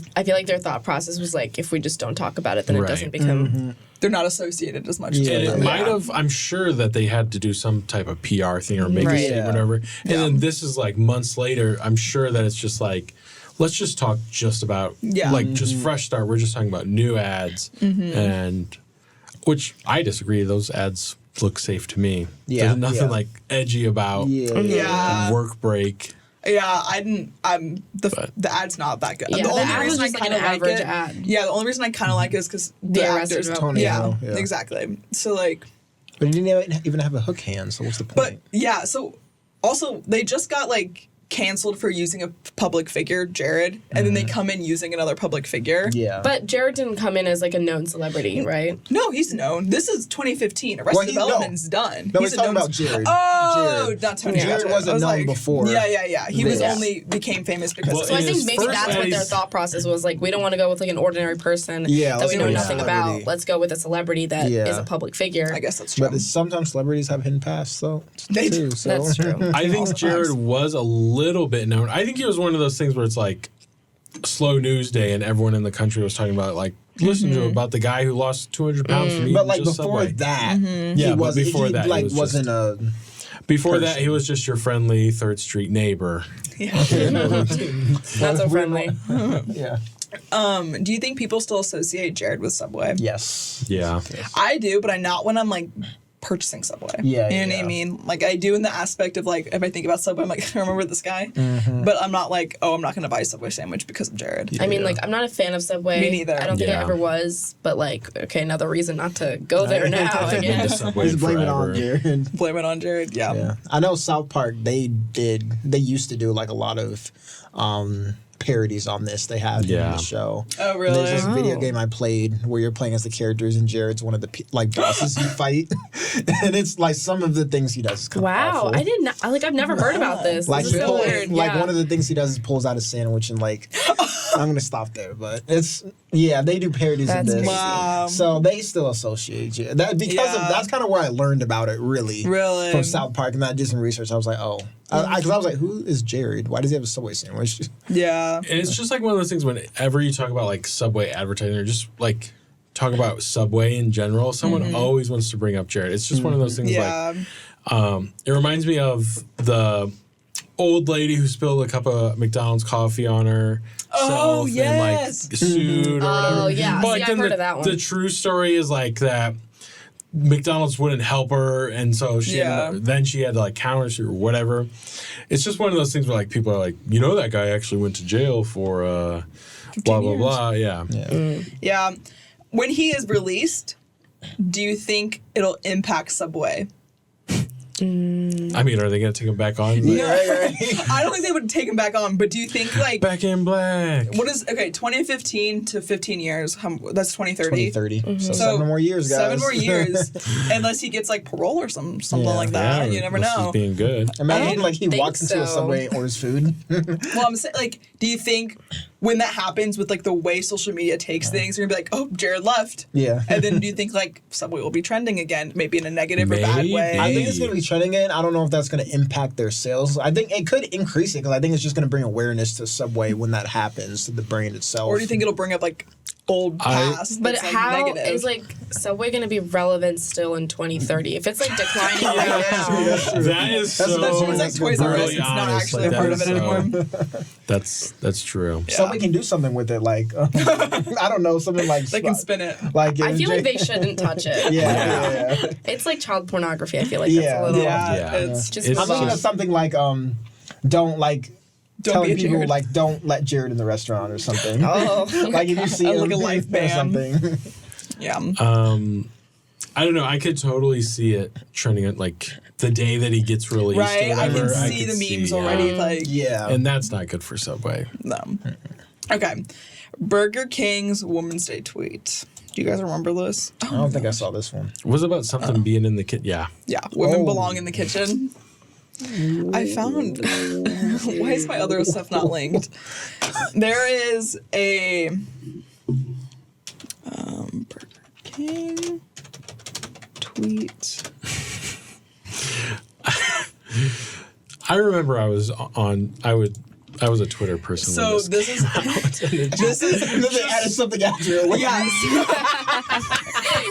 thought process was like, if we just don't talk about it, then it doesn't become. They're not associated as much. And it might have, I'm sure that they had to do some type of PR thing or make a statement or whatever. And then this is like months later, I'm sure that it's just like, let's just talk just about, like, just fresh start. We're just talking about new ads. And, which I disagree. Those ads look safe to me. There's nothing like edgy about work break. Yeah, the ad's not that good. Yeah, the only reason I just like kind an of like average it, ad. Yeah, the only reason I kind of like it is because the Arrested actors. Tony Hill, yeah. Exactly. So like, But he didn't even have a hook hand, so what's the point? but yeah, so also they just got like canceled for using a public figure, Jared, and then they come in using another public figure. Yeah. But Jared didn't come in as like a known celebrity, right? No, he's known. This is 2015. Arrested Development's done. No, he's talking about Jared. Oh, Jared. not Tony. Jared Gotcha. wasn't I was known like, before. Yeah. He was this. only became famous because Well, of So I in think his maybe first that's what their phase- thought process was. Like, we don't want to go with like an ordinary person that we let's know go with nothing a about. celebrity. Let's go with a celebrity that is a public figure. I guess that's true. But sometimes celebrities have hidden pasts, though. They too, do. so. That's true. I think Jared was a little bit known. I think he was one of those things where it's like slow news day and everyone in the country was talking about it, like, listen to about the guy who lost 200 pounds from eating But like just before Subway. that, Yeah, but before that, he like was wasn't just- a. Before that, he was just your friendly 3rd Street neighbor. Not so friendly. Yeah. Do you think people still associate Jared with Subway? Yes. Yeah. I do, but I'm not when I'm like purchasing Subway. Yeah, You know what I mean? Like I do in the aspect of like if I think about Subway, I'm like, I remember this guy. But I'm not like, oh, I'm not gonna buy a Subway sandwich because of Jared. I mean, like, I'm not a fan of Subway. Me neither. I don't think I Yeah. ever was. But, like, okay, another reason not to go there now again. Subway Just blame it on forever. Jared. Blame it on Jared. Yeah. Yeah. I know South Park, they used to do like a lot of parodies on this. They had in the show. Oh, really? There's this video game I played where you're playing as the characters and Jared's one of the like bosses you fight. And it's like some of the things he does is kind of Wow, awful. I didn't. Like, I've never heard about this. Like, This is so weird. like Yeah. one of the things he does is pulls out a sandwich and like I'm gonna stop there, but it's they do parodies That's of this. crazy. Wow. So they still associate you. That because of that's kind of where I learned about it really. Really? From South Park, and I did some research. I was like, oh, because I was like, who is Jared? Why does he have a Subway sandwich? Yeah. And it's just like one of those things whenever you talk about like Subway advertising or just like talk about Subway in general, someone always wants to bring up Jared. It's just one of those things Yeah. like, it reminds me of the old lady who spilled a cup of McDonald's coffee on herself and like sued or whatever. Oh, yeah. But See, like, I've then heard of that one. The true story is like that McDonald's wouldn't help her, and so then she had to like counter or whatever. It's just one of those things where like people are like, you know, that guy actually went to jail for blah blah blah. Yeah. Yeah. When he is released, do you think it'll impact Subway? I mean, are they gonna take him back on? I don't think they would take him back on, but do you think like Back in black. what is 2015 to 15 years? That's 2030. 2030. So 7 more years, guys. 7 more years, unless he gets like parole or something like that. You never unless know. he's being good. Imagine like he think walks into a so. Subway and orders food. Well, I'm saying, like, do you think when that happens with like the way social media takes things, you're gonna be like, oh, Jared left. Yeah. And then do you think like Subway will be trending again, maybe in a negative or bad Maybe. way? I think it's going to be trending in. I don't know if that's going to impact their sales. I think it could increase it because I think it's just going to bring awareness to Subway when that happens, to the brand itself. Or do you think it'll bring up like old past? But that's, like, how negative? is like Subway going to be relevant still in 2030? If it's like declining right now, That is so That's when it's like Toys R Us. really It's not honest. actually a Like, part that of it is so- anymore. That's true. Subway can do something with it, like I don't know, something like They can spin it. Like I feel like they shouldn't touch it. Yeah. It's like child pornography. I feel like that's Yeah. a little. Yeah. It's Just It's I'm thinking of just- something like don't like telling be a people Jared. like, don't let Jared in the restaurant or something. Oh, like if you see him like a life or ban. something. Yeah. I don't know. I could totally see it trending at like the day that he gets released. Or Right. I whatever, can see could the memes see, already. Like, Yeah. And that's not good for Subway. no. Okay. Burger King's Women's Day tweet. Do you guys remember this? I don't think I saw this one. Was it about something being in the kitchen? Yeah. Yeah. Women Oh. belong in the kitchen. I found. Why is my other stuff not linked? There is a Burger King tweet. I remember I was a Twitter person. So when this is And then they added something after it. yes.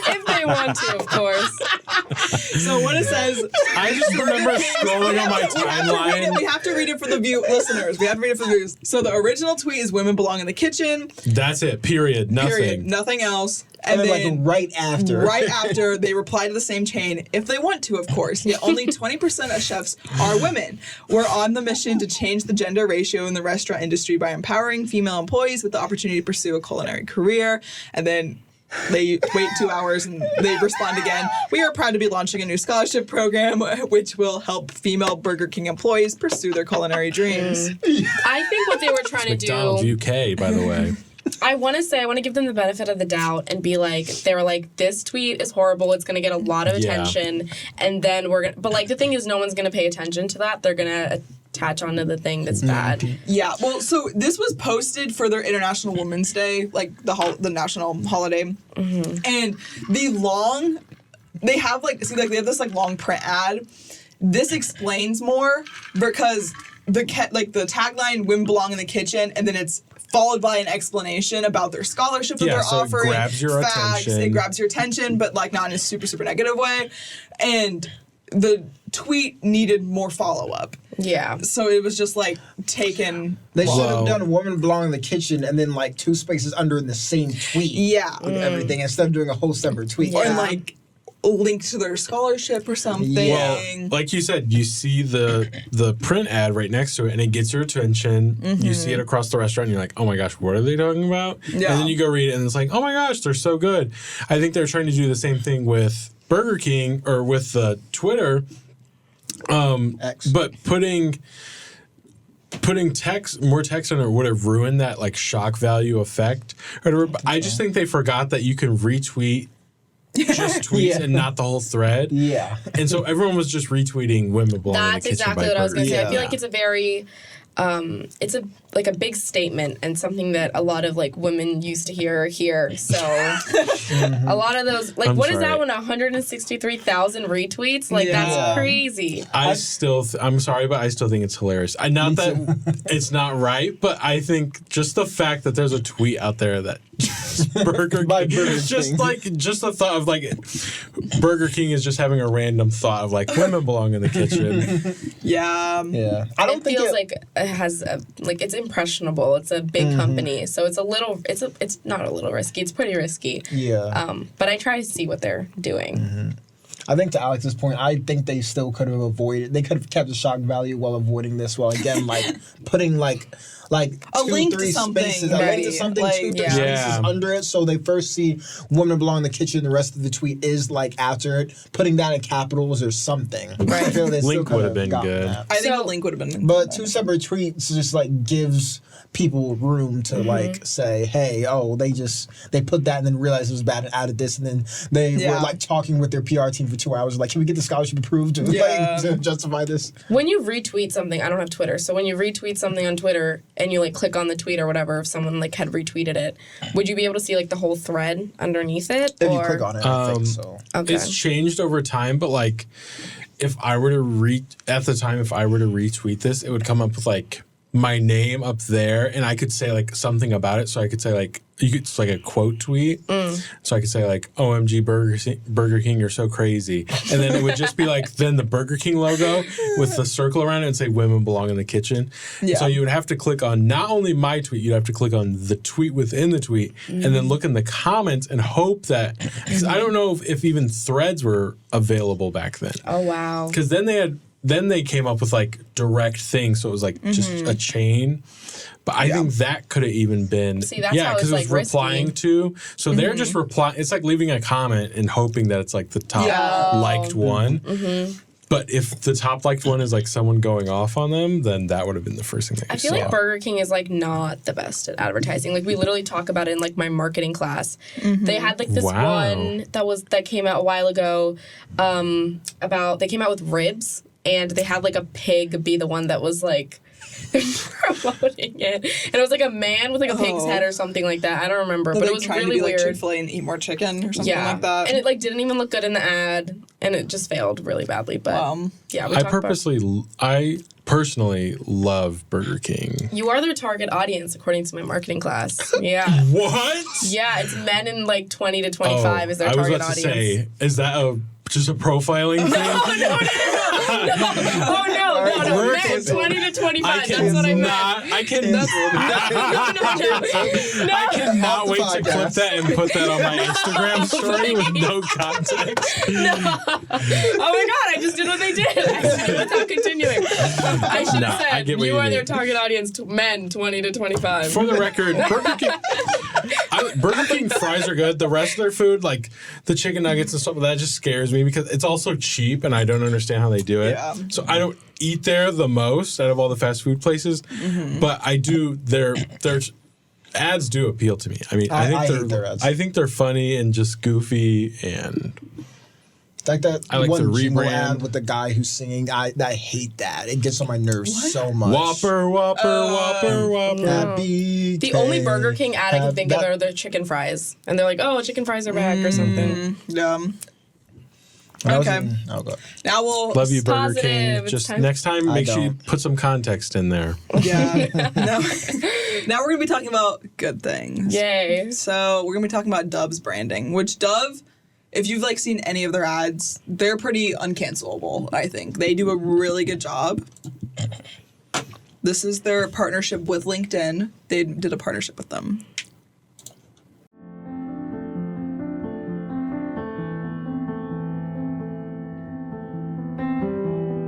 If they want to, of course. So what it says. I just remember scrolling on my timeline. We have to read it for the listeners. We have to read it for the viewers. So the original tweet is "Women belong in the kitchen." That's it. Period. Nothing. Period. Nothing else. And then like right after. They reply to the same chain, if they want to, of course. Yet only 20% of chefs are women. We're on the mission to change the gender ratio in the restaurant industry by empowering female employees with the opportunity to pursue a culinary career. And then they wait 2 hours and they respond again. We are proud to be launching a new scholarship program which will help female Burger King employees pursue their culinary dreams. I think what they were trying to McDonald's do. UK, by the way. I want to give them the benefit of the doubt and be like, they were like, this tweet is horrible. It's going to get a lot of attention. And then we're going to, but like the thing is, no one's going to pay attention to that. They're going to attach onto the thing that's bad. Yeah, well, so this was posted for their International Women's Day, like the national holiday. And they have they have this like long print ad. This explains more because the tagline "Women belong in the kitchen," and then it's followed by an explanation about their scholarship that they're offering. It grabs your attention. It grabs your attention, but like not in a super, super negative way. And the tweet needed more follow-up. Yeah. So it was just like taken. They should have done "Women belong in the kitchen" and then like 2 spaces under in the same tweet. Yeah. With everything instead of doing a whole separate tweet. Or like link to their scholarship or something. Well, like you said, you see the print ad right next to it, and it gets your attention. You see it across the restaurant, and you're like, "Oh my gosh, what are they talking about?" Yeah. And then you go read it, and it's like, "Oh my gosh, they're so good." I think they're trying to do the same thing with Burger King or with Twitter, but putting more text on it would have ruined that like shock value effect. Or whatever. But I just think they forgot that you can retweet. Just tweets and not the whole thread. Yeah. And so everyone was just retweeting "Women belong in the That's kitchen" exactly by what I was going to say. I Burger feel like it's a very, it's a big statement and something that a lot of like women used to hear here. So a lot of those, like, what is that one? 163,000 retweets? Like that's crazy. I'm sorry, but I still think it's hilarious. Not that it's not right, but I think just the fact that there's a tweet out there that Burger King, just the thought of like Burger King is just having a random thought of like "women belong in the kitchen." Yeah. I don't think feels like it has it's impressionable. It's a big company, so it's not a little risky. It's pretty risky. Yeah. But I try to see what they're doing. I think to Alex's point, I think they still could have avoided. They could have kept the shock value while avoiding this. While again, like putting like a 2, link to 3 something, spaces, a link to something, like, 2, 3 yeah. spaces under it. So they first see "Women belong in the kitchen." The rest of the tweet is like after it, putting that in capitals or something. Right. I feel they still Link could would have have been gotten good. that. I think a link would have been. But 2 separate tweets just like gives people room to like say, "Hey, they put that and then realized it was bad and added this," and then they were like talking with their PR team for 2 hours, like, "Can we get the scholarship approved to justify this?" When you retweet something, I don't have Twitter, so when you retweet something on Twitter and you like click on the tweet or whatever, if someone like had retweeted it, would you be able to see like the whole thread underneath it? If you click on it, I think so. Okay. It's changed over time, but like if I were to retweet this, it would come up with like my name up there, and I could say like something about it. So I could say like it's like a quote tweet. So I could say like, "OMG Burger King, you're so crazy," and then it would just be like then the Burger King logo with the circle around it and say "Women belong in the kitchen." Yeah. So you would have to click on not only my tweet, you'd have to click on the tweet within the tweet, and then look in the comments and hope that. Because I don't know if even threads were available back then. Oh wow. Because then they had then they came up with like direct things, so it was like just a chain. But I think that could have even been See, that's how because it's, it was like, replying risky. to. So they're just replying. It's like leaving a comment and hoping that it's like the top liked one. But if the top liked one is like someone going off on them, then that would have been the first thing that you I feel saw. like Burger King is like not the best at advertising. Like we literally talk about it in like my marketing class. They had like this one that came out a while ago they came out with ribs, and they had like a pig be the one that was like promoting it, and it was like a man with like a pig's head or something like that. I don't remember, but it was trying really to be weird. like Chick-fil-A and eat more chicken or something like that. And it like didn't even look good in the ad, and it just failed really badly. But I personally love Burger King. You are their target audience, according to my marketing class. Yeah. What? Yeah, it's men in like 20 to 25 is their target audience. I was about to say, is that just a profiling thing? No. Oh, no. Men 20 to 25. That's what I meant. I cannot wait to clip that and put that on my Instagram story with no context. Oh my God, I just did what they did. Without continuing. I should have said, you are their target audience, men 20 to 25. For the record, Burger King fries are good. The rest of their food, like the chicken nuggets and stuff, that just scares me because it's also cheap and I don't understand how they do it. Yeah. So I don't eat there the most out of all the fast food places, but I do. Their ads do appeal to me. I mean, I think they're funny and just goofy and. Like that I like one the jingle rebrand ad with the guy who's singing. I hate that. It gets on my nerves so much. Whopper. Happy The only Burger King ad I can think of are their chicken fries. And they're like, oh, chicken fries are back or something. Okay. Now we'll... Love you, Burger Positive. King. Just next time, make sure you put some context in there. Yeah. Now we're going to be talking about good things. Yay. So we're going to be talking about Dove's branding, which Dove... If you've like seen any of their ads, they're pretty uncancelable, I think. They do a really good job. This is their partnership with LinkedIn. They did a partnership with them.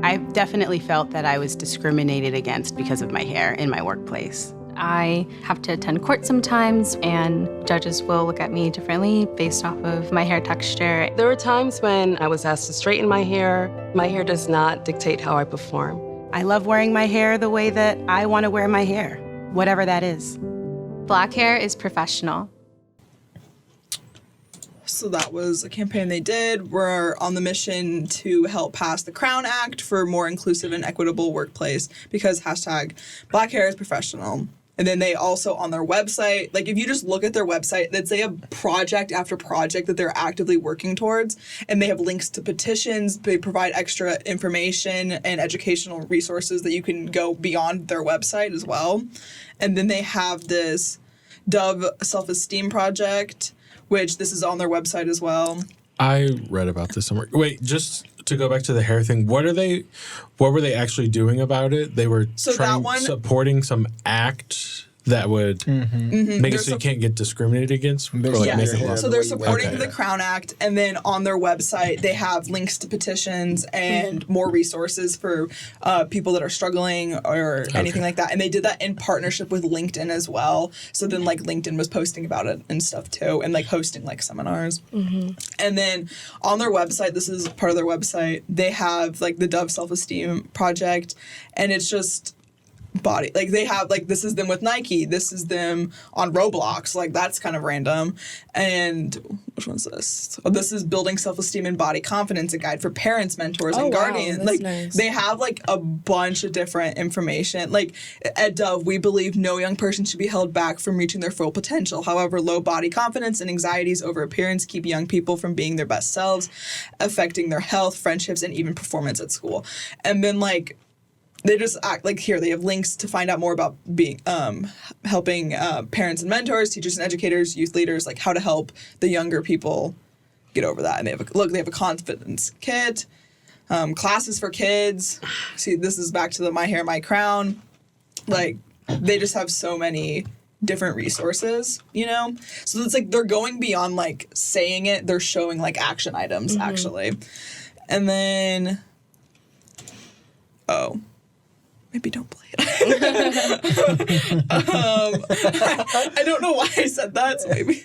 I've definitely felt that I was discriminated against because of my hair in my workplace. I have to attend court sometimes, and judges will look at me differently based off of my hair texture. There were times when I was asked to straighten my hair. My hair does not dictate how I perform. I love wearing my hair the way that I want to wear my hair, whatever that is. Black hair is professional. So that was a campaign they did. We're on the mission to help pass the Crown Act for more inclusive and equitable workplace because hashtag Black hair is professional. And then they also, on their website, like if you just look at their website, they have project after project that they're actively working towards. And they have links to petitions. They provide extra information and educational resources that you can go beyond their website as well. And then they have this Dove Self-Esteem Project, which this is on their website as well. I read about this somewhere. Wait, just to go back to the hair thing, what were they actually doing about it? They were supporting some act that would make it so you can't get discriminated against? So they're supporting the Crown Act, and then on their website, they have links to petitions and more resources for people that are struggling or anything like that. And they did that in partnership with LinkedIn as well. So then, like, LinkedIn was posting about it and stuff, too, and, like, hosting, like, seminars. And then on their website, this is part of their website, they have, like, the Dove Self-Esteem Project, and it's just... body, like they have, like, this is them with Nike, this is them on Roblox, like that's kind of random. And which one's this? Oh, this is Building Self-Esteem and Body Confidence, a guide for parents, mentors, and guardians. Wow, like nice. They have like a bunch of different information. Like at Dove, we believe no young person should be held back from reaching their full potential. However, low body confidence and anxieties over appearance keep young people from being their best selves, affecting their health, friendships, and even performance at school. And then like they just act like here. They have links to find out more about being helping parents and mentors, teachers and educators, youth leaders, like how to help the younger people get over that. And they have a confidence kit, classes for kids. See, this is back to the My Hair, My Crown. Like they just have so many different resources, you know? So it's like they're going beyond like saying it. They're showing like action items actually. And then Oh. Maybe don't play it. I don't know why I said that, so maybe.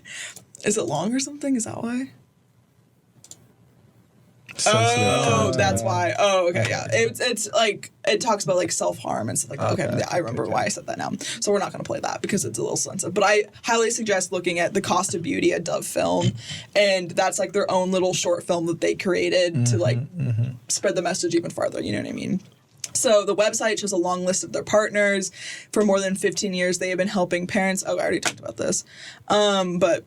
Is it long or something? Is that why? Oh, that's why. Oh, okay, yeah. It's like, it talks about like self-harm and stuff like that. Okay, yeah, I remember why I said that now. So we're not going to play that because it's a little sensitive. But I highly suggest looking at The Cost of Beauty, a Dove film. And that's like their own little short film that they created to like spread the message even farther. You know what I mean? So the website shows a long list of their partners. For more than 15 years, they have been helping parents. Oh, I already talked about this. But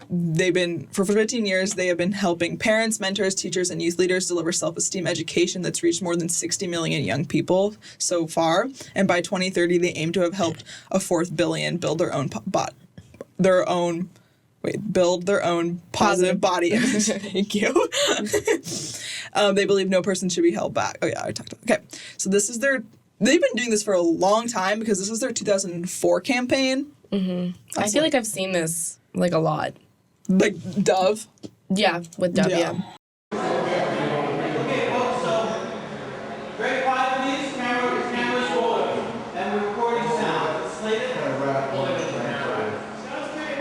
for 15 years, they have been helping parents, mentors, teachers, and youth leaders deliver self-esteem education that's reached more than 60 million young people so far. And by 2030, they aim to have helped a 4th billion build their own positive body image. Thank you. They believe no person should be held back. Oh yeah, I talked about. Okay, so they've been doing this for a long time because this is their 2004 campaign. I feel like I've seen this like a lot. Like Dove? Yeah, with Dove, yeah. Okay, folks, so very quiet, please. Camera's rolling. And we're recording sound. It's slated. Sounds great.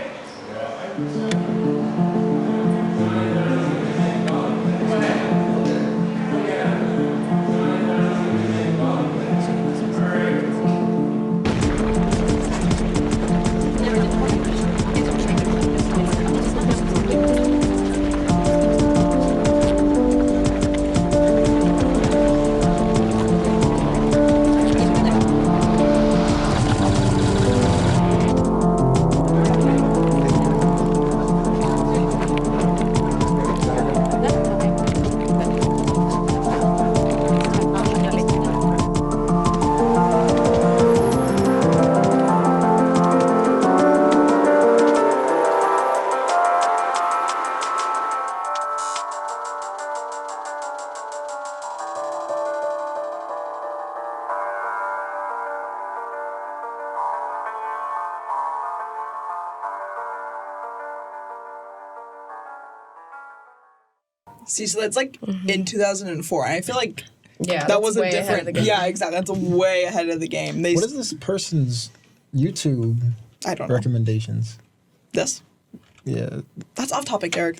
See, so that's like in 2004. And I feel like that was a different. Yeah, exactly. That's way ahead of the game. What is this person's YouTube recommendations? This? Yeah. That's off topic, Derrick.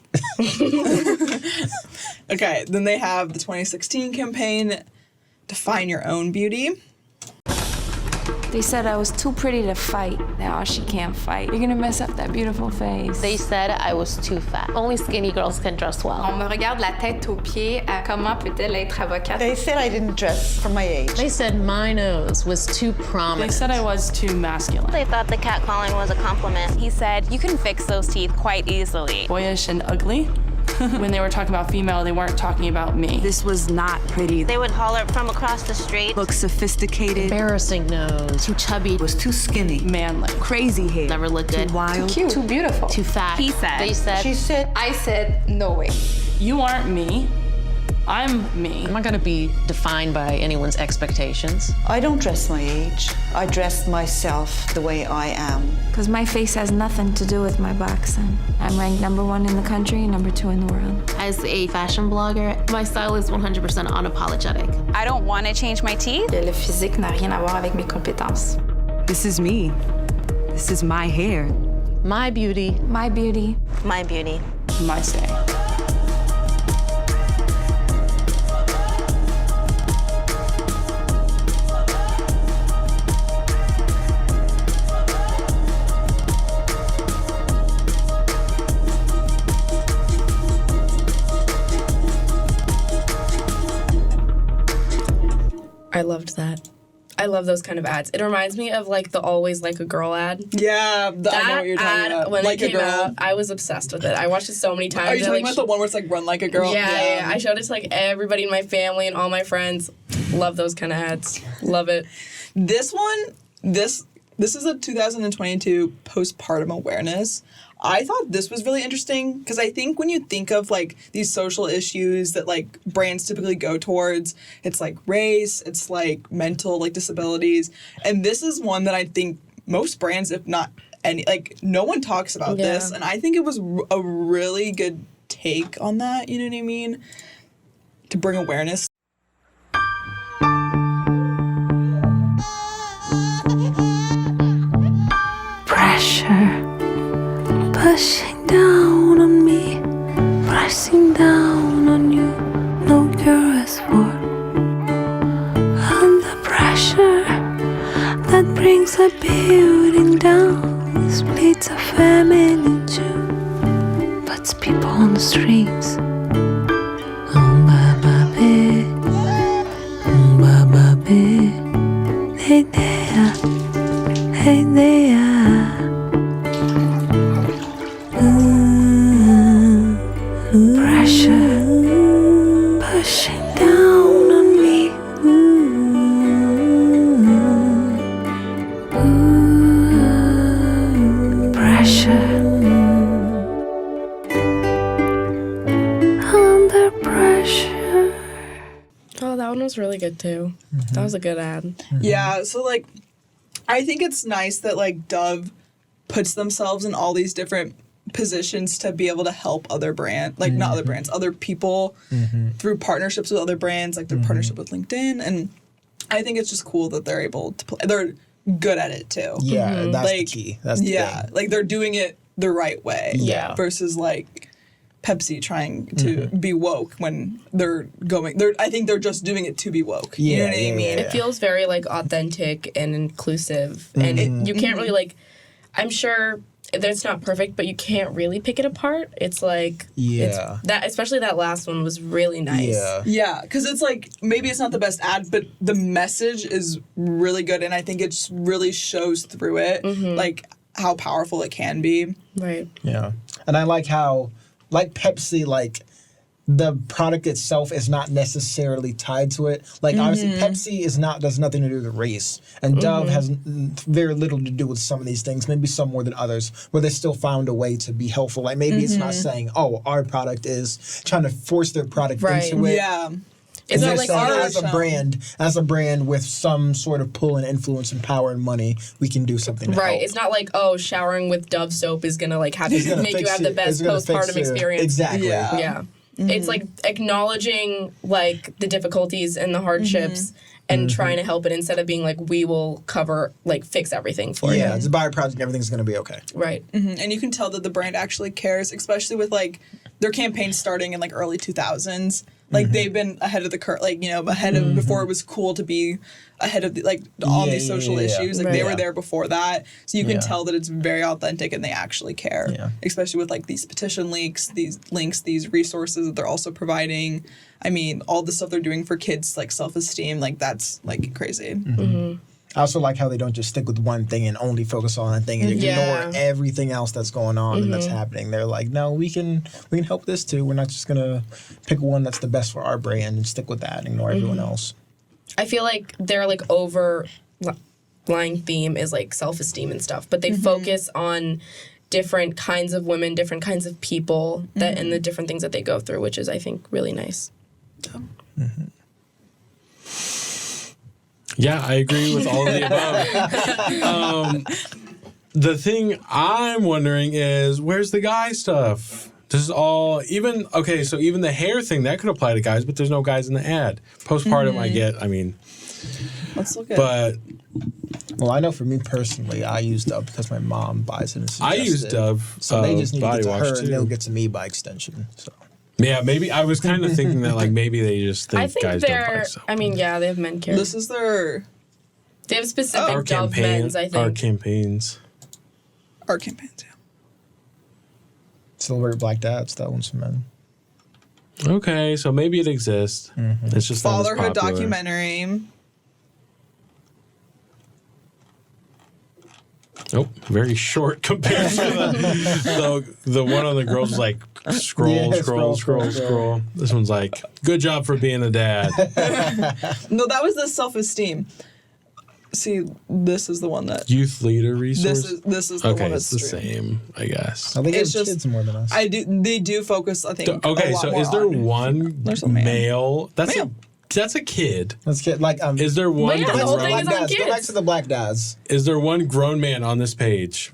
Okay, then they have the 2016 campaign, Define Your Own Beauty. They said I was too pretty to fight. Now she can't fight. You're gonna mess up that beautiful face. They said I was too fat. Only skinny girls can dress well. On me regarde la tête aux pieds. Comment peut-elle être avocate? They said I didn't dress for my age. They said my nose was too prominent. They said I was too masculine. They thought the catcalling was a compliment. He said, you can fix those teeth quite easily. Boyish and ugly. When they were talking about female, they weren't talking about me. This was not pretty. They would holler from across the street. Look sophisticated. Embarrassing nose. Too chubby. Was too skinny. Manly. Crazy hair. Never looked good. Too wild. Too cute. Too beautiful. Too fat. He said. They said. She said. I said, no way. You aren't me. I'm me. I'm not gonna be defined by anyone's expectations. I don't dress my age. I dress myself the way I am. Because my face has nothing to do with my boxing. I'm ranked #1 in the country, #2 in the world. As a fashion blogger, my style is 100% unapologetic. I don't want to change my teeth. Le physique n'a rien à voir avec mes compétences. This is me. This is my hair. My beauty. My beauty. My beauty. My stay. I loved that. I love those kind of ads. It reminds me of like the Always Like a Girl ad. Yeah, I know what you're talking about. When Like it a came Girl. out, I was obsessed with it. I watched it so many times. Are you talking about the one where it's like Run Like a Girl? Yeah. I showed it to like everybody in my family and all my friends. Love those kind of ads. Love it. This one, this is a 2022 postpartum awareness. I thought this was really interesting because I think when you think of like these social issues that like brands typically go towards, it's like race, it's like mental like disabilities, and this is one that I think most brands, if not any, like no one talks about this, and I think it was a really good take on that. You know what I mean? To bring awareness. pushing down on me, pressing down on you. No cure is for under pressure that brings a building down. Splits a family in two, puts people on the streets. Hey there, hey there. Pressure pushing down on me. Pressure under pressure. Oh, that one was really good too. That was a good ad. Yeah, so like I think it's nice that like Dove puts themselves in all these different positions to be able to help other brands, like not other brands, other people through partnerships with other brands, like their partnership with LinkedIn. And I think it's just cool that they're able to play. They're good at it too. Yeah, that's like, the key. That's the thing. like they're doing it the right way. Yeah. Versus like Pepsi trying to be woke when I think they're just doing it to be woke. Yeah, you know what I mean? It feels very like authentic and inclusive, and you can't really like. I'm sure that's not perfect, but you can't really pick it apart. It's like it's that, especially that last one was really nice. Yeah, because it's like maybe it's not the best ad, but the message is really good, and I think it just really shows through it, like how powerful it can be. Right. Yeah, and I like how, like Pepsi, like the product itself is not necessarily tied to it. Like obviously Pepsi does nothing to do with race, and Dove has very little to do with some of these things. Maybe some more than others, where they still found a way to be helpful. Like maybe it's not saying, "Oh, our product is," trying to force their product into it. Yeah. It's And not they're like saying, as a brand with some sort of pull and influence and power and money, we can do something. To Right. help. It's not like, oh, showering with Dove soap is gonna like make you have the best postpartum experience. Exactly. Yeah. It's like acknowledging like the difficulties and the hardships and trying to help it instead of being like, we will fix everything for you. Yeah, it's a byproduct and everything's going to be okay. Right. And you can tell that the brand actually cares, especially with like their campaign starting in like early 2000s. Like they've been ahead of the curve, like, you know, ahead of before it was cool to be ahead of on these social issues. Like they were there before that. So you can tell that it's very authentic and they actually care. Yeah. Especially with like these petition links, these resources that they're also providing. I mean, all the stuff they're doing for kids, like self-esteem, like that's like crazy. I also like how they don't just stick with one thing and only focus on one thing and ignore everything else that's going on and that's happening. They're like, no, we can help this too. We're not just gonna pick one that's the best for our brand and stick with that and ignore everyone else. I feel like their like overlying theme is like self-esteem and stuff, but they focus on different kinds of women, different kinds of people that and the different things that they go through, which is I think really nice. Yeah, I agree with all of the above. The thing I'm wondering is, where's the guy stuff? This is all, even the hair thing, that could apply to guys, but there's no guys in the ad. Postpartum, I get, I mean. Let's look at But. Well, I know for me personally, I use Dove because my mom buys it and suggests I use Dove so they just need to body get to wash her too. and they'll get to me by extension. So. Yeah, maybe I was kind of thinking that like maybe they just think, I think guys don't buy soap. I mean, yeah, they have men care. This is their... They have specific Our Dove men's, I think. Our campaigns. Our campaigns, yeah. Celebrate Black Dads, that one's for men. Okay, so maybe it exists. It's just not as Fatherhood popular. documentary. Nope, very short compared to the one on the girls was like scroll. This one's like, good job for being a dad. No, that was the self-esteem. See, this is the one that Youth leader resource. This is the one that's it's the same, I guess. I think It's it's just- kids more than us. They do focus, I think. Okay, a lot so more is there on- one There's a man. male? That's a kid. That's kid. Like Is there one? yeah, the whole thing Black is on Dads. Go back kids. to the Black Dads. Is there one grown man on this page?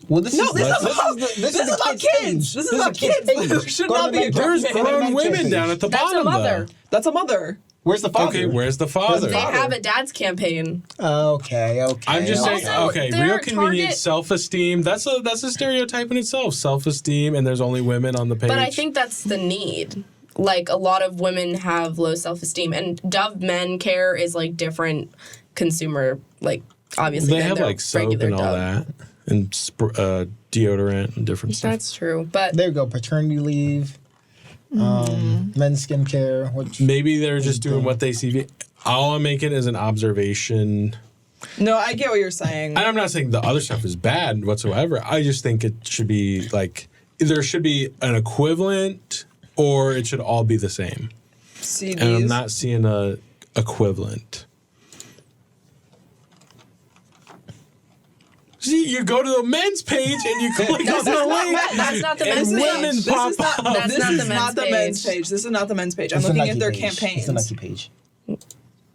Well, this No, is this this is about kids. This is about kids. There should not be a There's man. grown women down at the That's bottom. a mother. That's a mother. Where's the father? Okay, where's the father? They have a dad's campaign. Okay. I'm just saying. Also, Okay, their real convenient target- self-esteem. That's a stereotype in itself. Self-esteem, and there's only women on the page. But I think that's the need. Like, a lot of women have low self-esteem, and Dove Men Care is like different consumer. Like, obviously, they than have their like soap regular and all Dove. that, and deodorant and different stuff. That's true, but there you go. Paternity leave. Men's skincare. Maybe they're just doing what they see. All I'm making is an observation. No, I get what you're saying. And I'm not saying the other stuff is bad whatsoever. I just think it should be like there should be an equivalent, or it should all be the same. See And I'm these? not seeing a equivalent. See, you go to the men's page and you click on the link. That's not the and men's women page. pop This is not, up. That's this not is the not the men's men's page. page. This is not the men's page. I'm It's the looking Nike at their page. campaigns. It's the Nike page.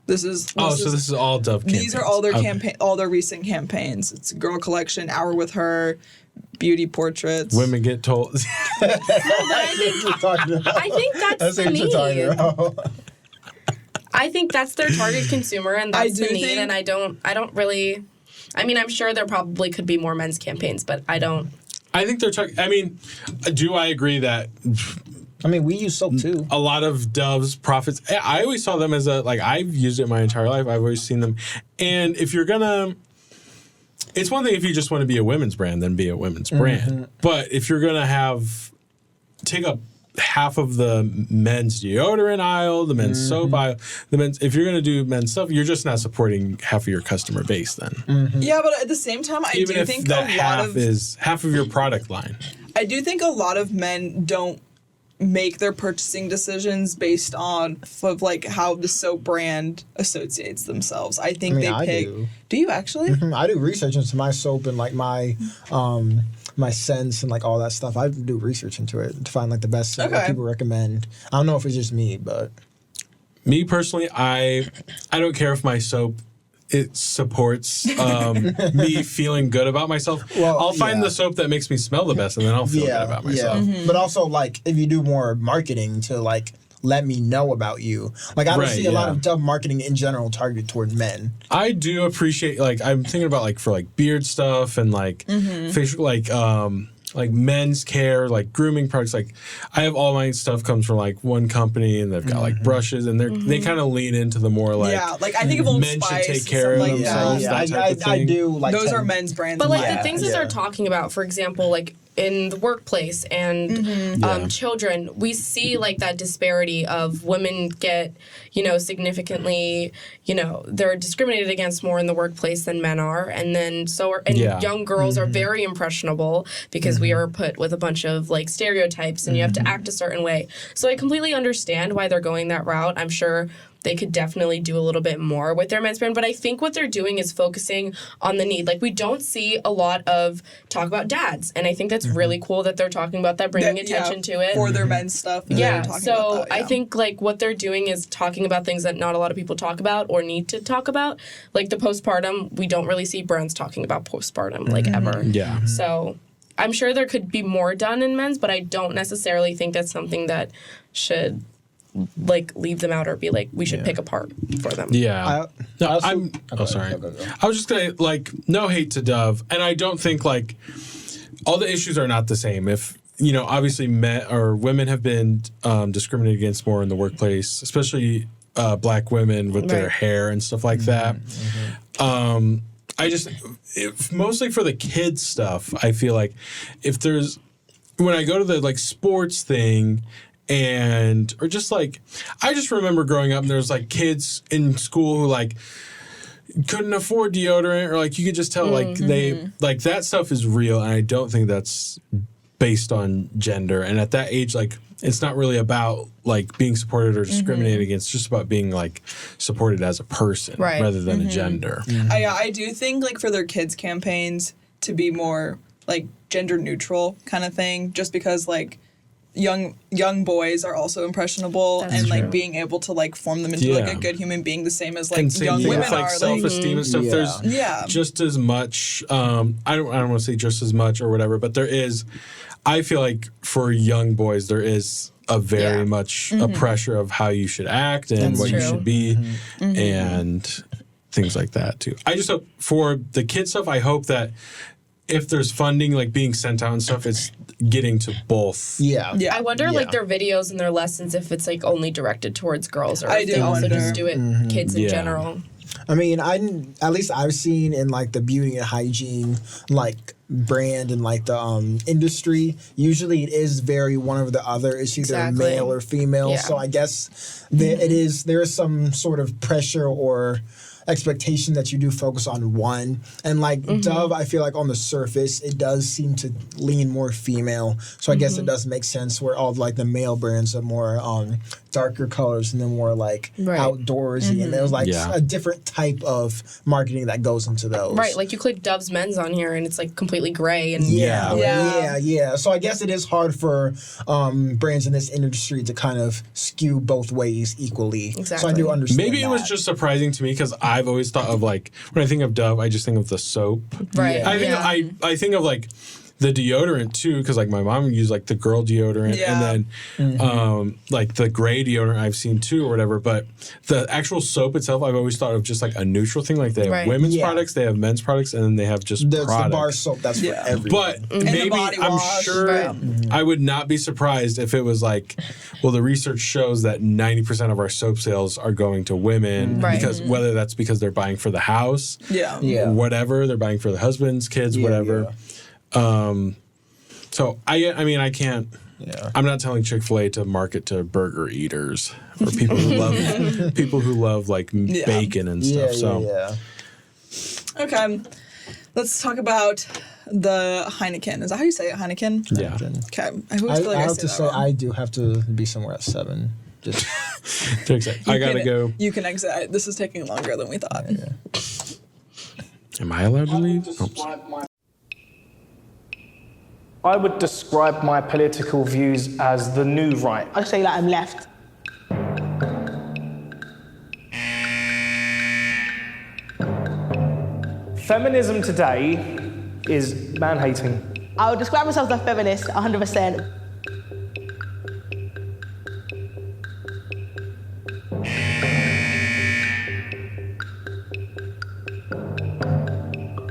This is. Oh, this so is- this is all Dove campaigns. These are all their Okay. campaign, all their recent campaigns. It's Girl Collection, Hour with Her, Beauty Portraits. Women get told. I think that's the need. I think that's their target consumer, and that's the need. And I don't really. I mean, I'm sure there probably could be more men's campaigns, but I don't. I think they're talking. I mean, do I agree that? I mean, we use soap too. A lot of Dove's profits. I always saw them as I've used it my entire life. I've always seen them. And if you're gonna, it's one thing if you just want to be a women's brand, then be a women's brand. But if you're gonna take up half of the men's deodorant aisle, the men's soap aisle, if you're gonna do men's stuff, you're just not supporting half of your customer base then. Yeah, but at the same time, I Even do if think that a lot of is half of your product line. I do think a lot of men don't make their purchasing decisions based on of like how the soap brand associates themselves. I think they pick. Do you actually? I do research into my soap and like my my scents and like all that stuff. I do research into it to find like the best scent that people recommend. I don't know if it's just me, but me personally, I don't care if my soap supports me feeling good about myself. Well, I'll find the soap that makes me smell the best, and then I'll feel good about myself. But also like if you do more marketing to like let me know about you. Like I don't see a lot of Dove marketing in general targeted toward men. I do appreciate I'm thinking about for beard stuff and facial like men's care, like grooming products. Like I have all my stuff comes from one company, and they've got brushes, and they kind of lean into the more I think of Old men Spice should take care of and stuff themselves. like that. That type of thing. I do like those are men's brands. But the things that they're talking about, for example, in the workplace and children, we see that disparity of women get, significantly, they're discriminated against more in the workplace than men are. And then young girls are very impressionable because we are put with a bunch of stereotypes and you have to act a certain way. So I completely understand why they're going that route. I'm sure they could definitely do a little bit more with their men's brand, but I think what they're doing is focusing on the need. We don't see a lot of talk about dads, and I think that's really cool that they're talking about that, bringing attention to it. For their men's stuff. Yeah, so I think what they're doing is talking about things that not a lot of people talk about or need to talk about. Like the postpartum, we don't really see brands talking about postpartum, ever. Yeah. So I'm sure there could be more done in men's, but I don't necessarily think that's something that should leave them out or be we should pick apart for them. Yeah. Sorry. I was just gonna no hate to Dove, and I don't think all the issues are not the same. If obviously men or women have been discriminated against more in the workplace, especially black women with their hair and stuff like that. I just mostly for the kids stuff. I feel like if there's when I go to the sports thing. I just remember growing up and there was kids in school who couldn't afford deodorant or you could just tell they that stuff is real, and I don't think that's based on gender. And at that age it's not really about being supported or discriminated against, it's just about being supported as a person rather than a gender. I do think for their kids campaigns to be more gender neutral kind of thing, just because young boys are also impressionable. That's and being able to form them into a good human being the same as young women are self-esteem and stuff. There's just as much I don't want to say just as much or whatever, but there is. I feel like for young boys, there is a very much a pressure of how you should act and what you should be and things like that too. I just hope for the kid stuff, I hope that if there's funding like being sent out and stuff, it's getting to both. I wonder like their videos and their lessons if it's like only directed towards girls or I if do they also wonder. just do it kids in general. I mean, at least I've seen in like the beauty and hygiene like brand and like the industry, usually it is very one or the other. It's either male or female. So I guess there is some sort of pressure or expectation that you do focus on one. And like Dove, I feel like on the surface, it does seem to lean more female. So I guess it does make sense where all of like the male brands are more darker colors and then more like outdoorsy. And there's like a different type of marketing that goes into those. Right, like you click Dove's Men's on here and it's like completely gray. And Yeah. So I guess it is hard for brands in this industry to kind of skew both ways equally. So I do understand Maybe it was just surprising to me because I've always thought of like, when I think of Dove, I just think of the soap. Right. I think of like the deodorant too, because like my mom used like the girl deodorant and then like the gray deodorant I've seen too or whatever. But the actual soap itself, I've always thought of just like a neutral thing. Like they have women's products, they have men's products, and then they have just There's products. the bar soap, that's for everyone. But maybe I'm sure I would not be surprised if it was like, well, the research shows that 90% of our soap sales are going to women because whether that's because they're buying for the house, whatever, they're buying for their husbands, kids, whatever. So I mean I can't. I'm not telling Chick-fil-A to market to burger eaters or people who love like bacon and stuff. Okay, let's talk about the Heineken. Is that how you say it, Heineken? Yeah. Okay. I always feel like I I have say to that say wrong. I do have to be somewhere at 7. Just I gotta go. You can exit. This is taking longer than we thought. Am I allowed to leave? I would describe my political views as the new right. I'd say that I'm left. Feminism today is man-hating. I would describe myself as a feminist, 100%.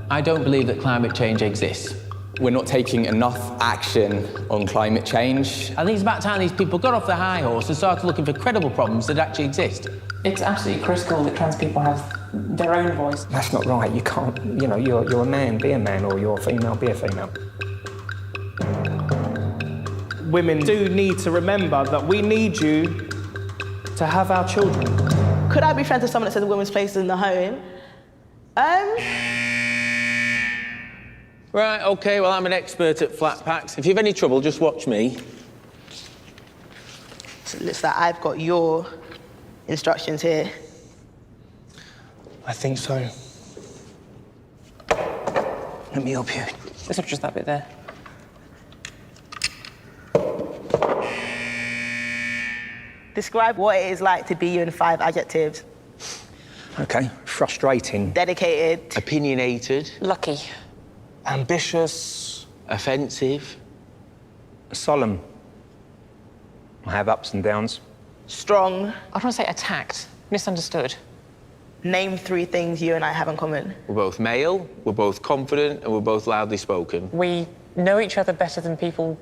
I don't believe that climate change exists. We're not taking enough action on climate change. I think it's about time these people got off the high horse and started looking for credible problems that actually exist. It's absolutely critical that trans people have their own voice. That's not right. You can't, you know, you're a man, be a man, or you're a female, be a female. Women do need to remember that we need you to have our children. Could I be friends with someone that says a woman's place is in the home? Right, okay, well, I'm an expert at flat packs. If you have any trouble, just watch me. So it looks like I've got your instructions here. I think so. Let me help you. It's not just that bit there. Describe what it is like to be you in 5 adjectives. Okay, frustrating. Dedicated. Opinionated. Lucky. Ambitious. Offensive. Solemn. I have ups and downs. Strong. I want to say attacked. Misunderstood. Name 3 things you and I have in common. We're both male, we're both confident, and we're both loudly spoken. We know each other better than people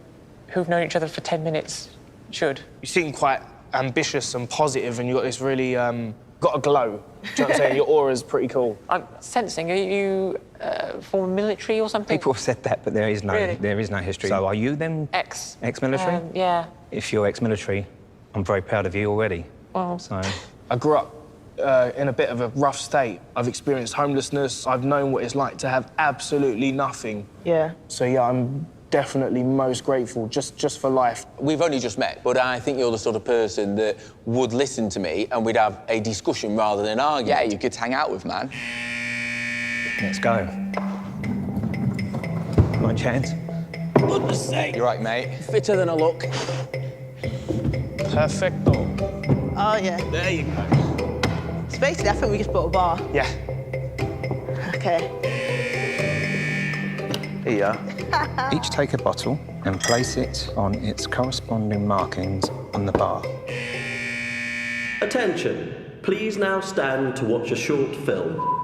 who've known each other for 10 minutes should. You seem quite ambitious and positive, and you've got this really, got a glow. Do you know what I'm saying? Your aura's pretty cool. I'm sensing, are you former military or something? People have said that, but there is no history. So are you then? Ex-military? Yeah. If you're ex-military, I'm very proud of you already. Well, so I grew up in a bit of a rough state. I've experienced homelessness. I've known what it's like to have absolutely nothing. Yeah. So yeah, I'm definitely most grateful just for life. We've only just met, but I think you're the sort of person that would listen to me and we'd have a discussion rather than argue. Yeah, you could hang out with, man. Let's go. My chance. Goodness sake. You're right, mate. Fitter than I look. Perfecto. Oh, yeah. There you go. So basically, I think we just built a bar. Yeah. Okay. Here. Each take a bottle and place it on its corresponding markings on the bar. Attention, please now stand to watch a short film.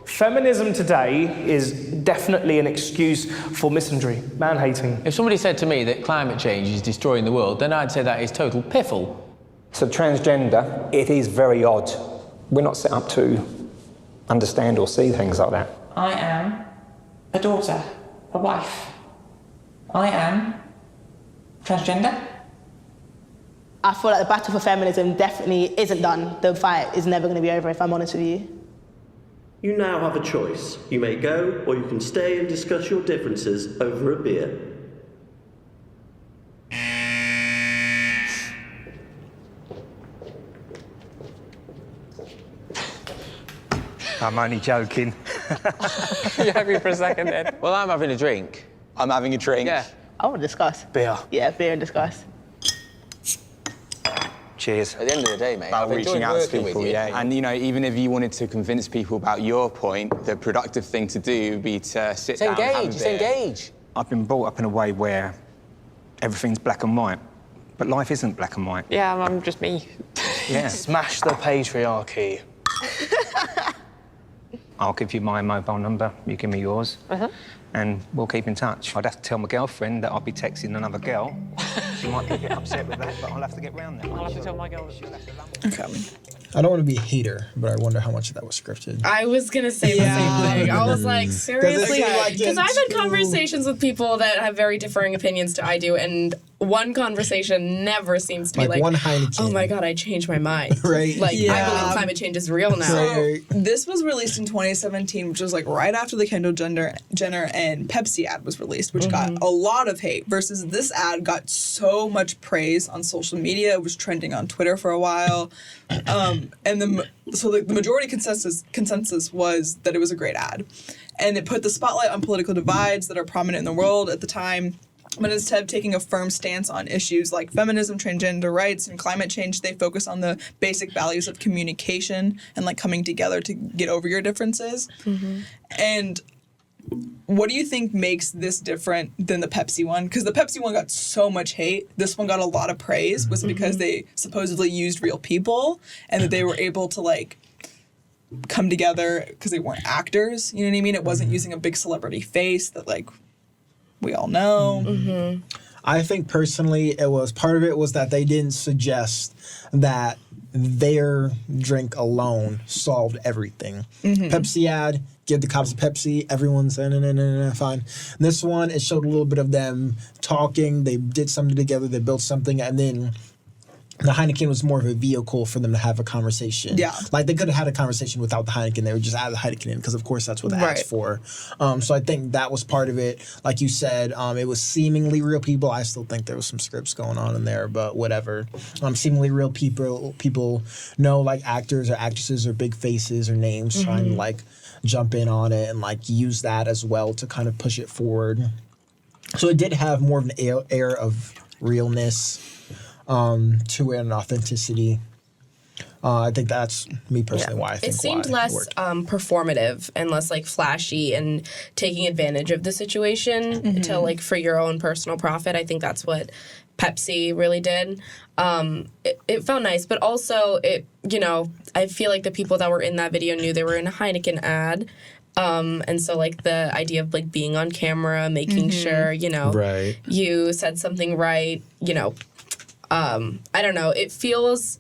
Feminism today is definitely an excuse for misandry, man-hating. If somebody said to me that climate change is destroying the world, then I'd say that is total piffle. So transgender, it is very odd. We're not set up to understand or see things like that. I am a daughter, a wife. I am transgender. I feel like the battle for feminism definitely isn't done. The fight is never going to be over, if I'm honest with you. You now have a choice. You may go, or you can stay and discuss your differences over a beer. I'm only joking. You're happy for a second then? Well, I'm having a drink. I'm having a drink. Yeah. I want to discuss. Beer. Yeah, beer and discuss. Cheers. At the end of the day, mate, About I've reaching enjoyed out to working people, with you. yeah. And, you know, even if you wanted to convince people about your point, the productive thing to do would be to sit down and have a beer. Just engage. I've been brought up in a way where everything's black and white, but life isn't black and white. Yeah, I'm just me. Yeah. Smash the patriarchy. I'll give you my mobile number, you give me yours, and we'll keep in touch. I'd have to tell my girlfriend that I'll be texting another girl. She might be a bit upset with that, but I'll have to get round there. I'll have to tell my girl. Okay. I don't want to be a hater, but I wonder how much of that was scripted. I was gonna say the same thing. I was like, seriously, because I've had conversations with people that have very differing opinions to I do, and one conversation never seems to be like one Heineken. oh my god, I changed my mind. Right. Like, I believe climate change is real now. So this was released in 2017, which was like right after the Kendall Jenner and Pepsi ad was released, which got a lot of hate, versus this ad got so much praise on social media. It was trending on Twitter for a while. And the majority consensus was that it was a great ad. And it put the spotlight on political divides that are prominent in the world at the time. But instead of taking a firm stance on issues like feminism, transgender rights, and climate change, they focus on the basic values of communication and like coming together to get over your differences. And what do you think makes this different than the Pepsi one? Because the Pepsi one got so much hate. This one got a lot of praise. Was it because they supposedly used real people and that they were able to like come together because they weren't actors? You know what I mean? It wasn't using a big celebrity face that like we all know. I think personally, part of it was that they didn't suggest that their drink alone solved everything. Pepsi ad, give the cops a Pepsi, everyone's fine. This one, it showed a little bit of them talking, they did something together, they built something, and then the Heineken was more of a vehicle for them to have a conversation. Yeah. Like, they could have had a conversation without the Heineken. They would just add the Heineken in because, of course, that's what the ad's for. So I think that was part of it. Like you said, it was seemingly real people. I still think there was some scripts going on in there, but whatever. Seemingly real people know, like, actors or actresses or big faces or names trying to, like, jump in on it and, like, use that as well to kind of push it forward. So it did have more of an air of realness to it and authenticity. I think that's me personally why I think it seemed less performative and less like flashy and taking advantage of the situation to like for your own personal profit. I think that's what Pepsi really did. It felt nice, but also I feel like the people that were in that video knew they were in a Heineken ad. And so, like, the idea of, like, being on camera, making sure, you said something right, I don't know. It feels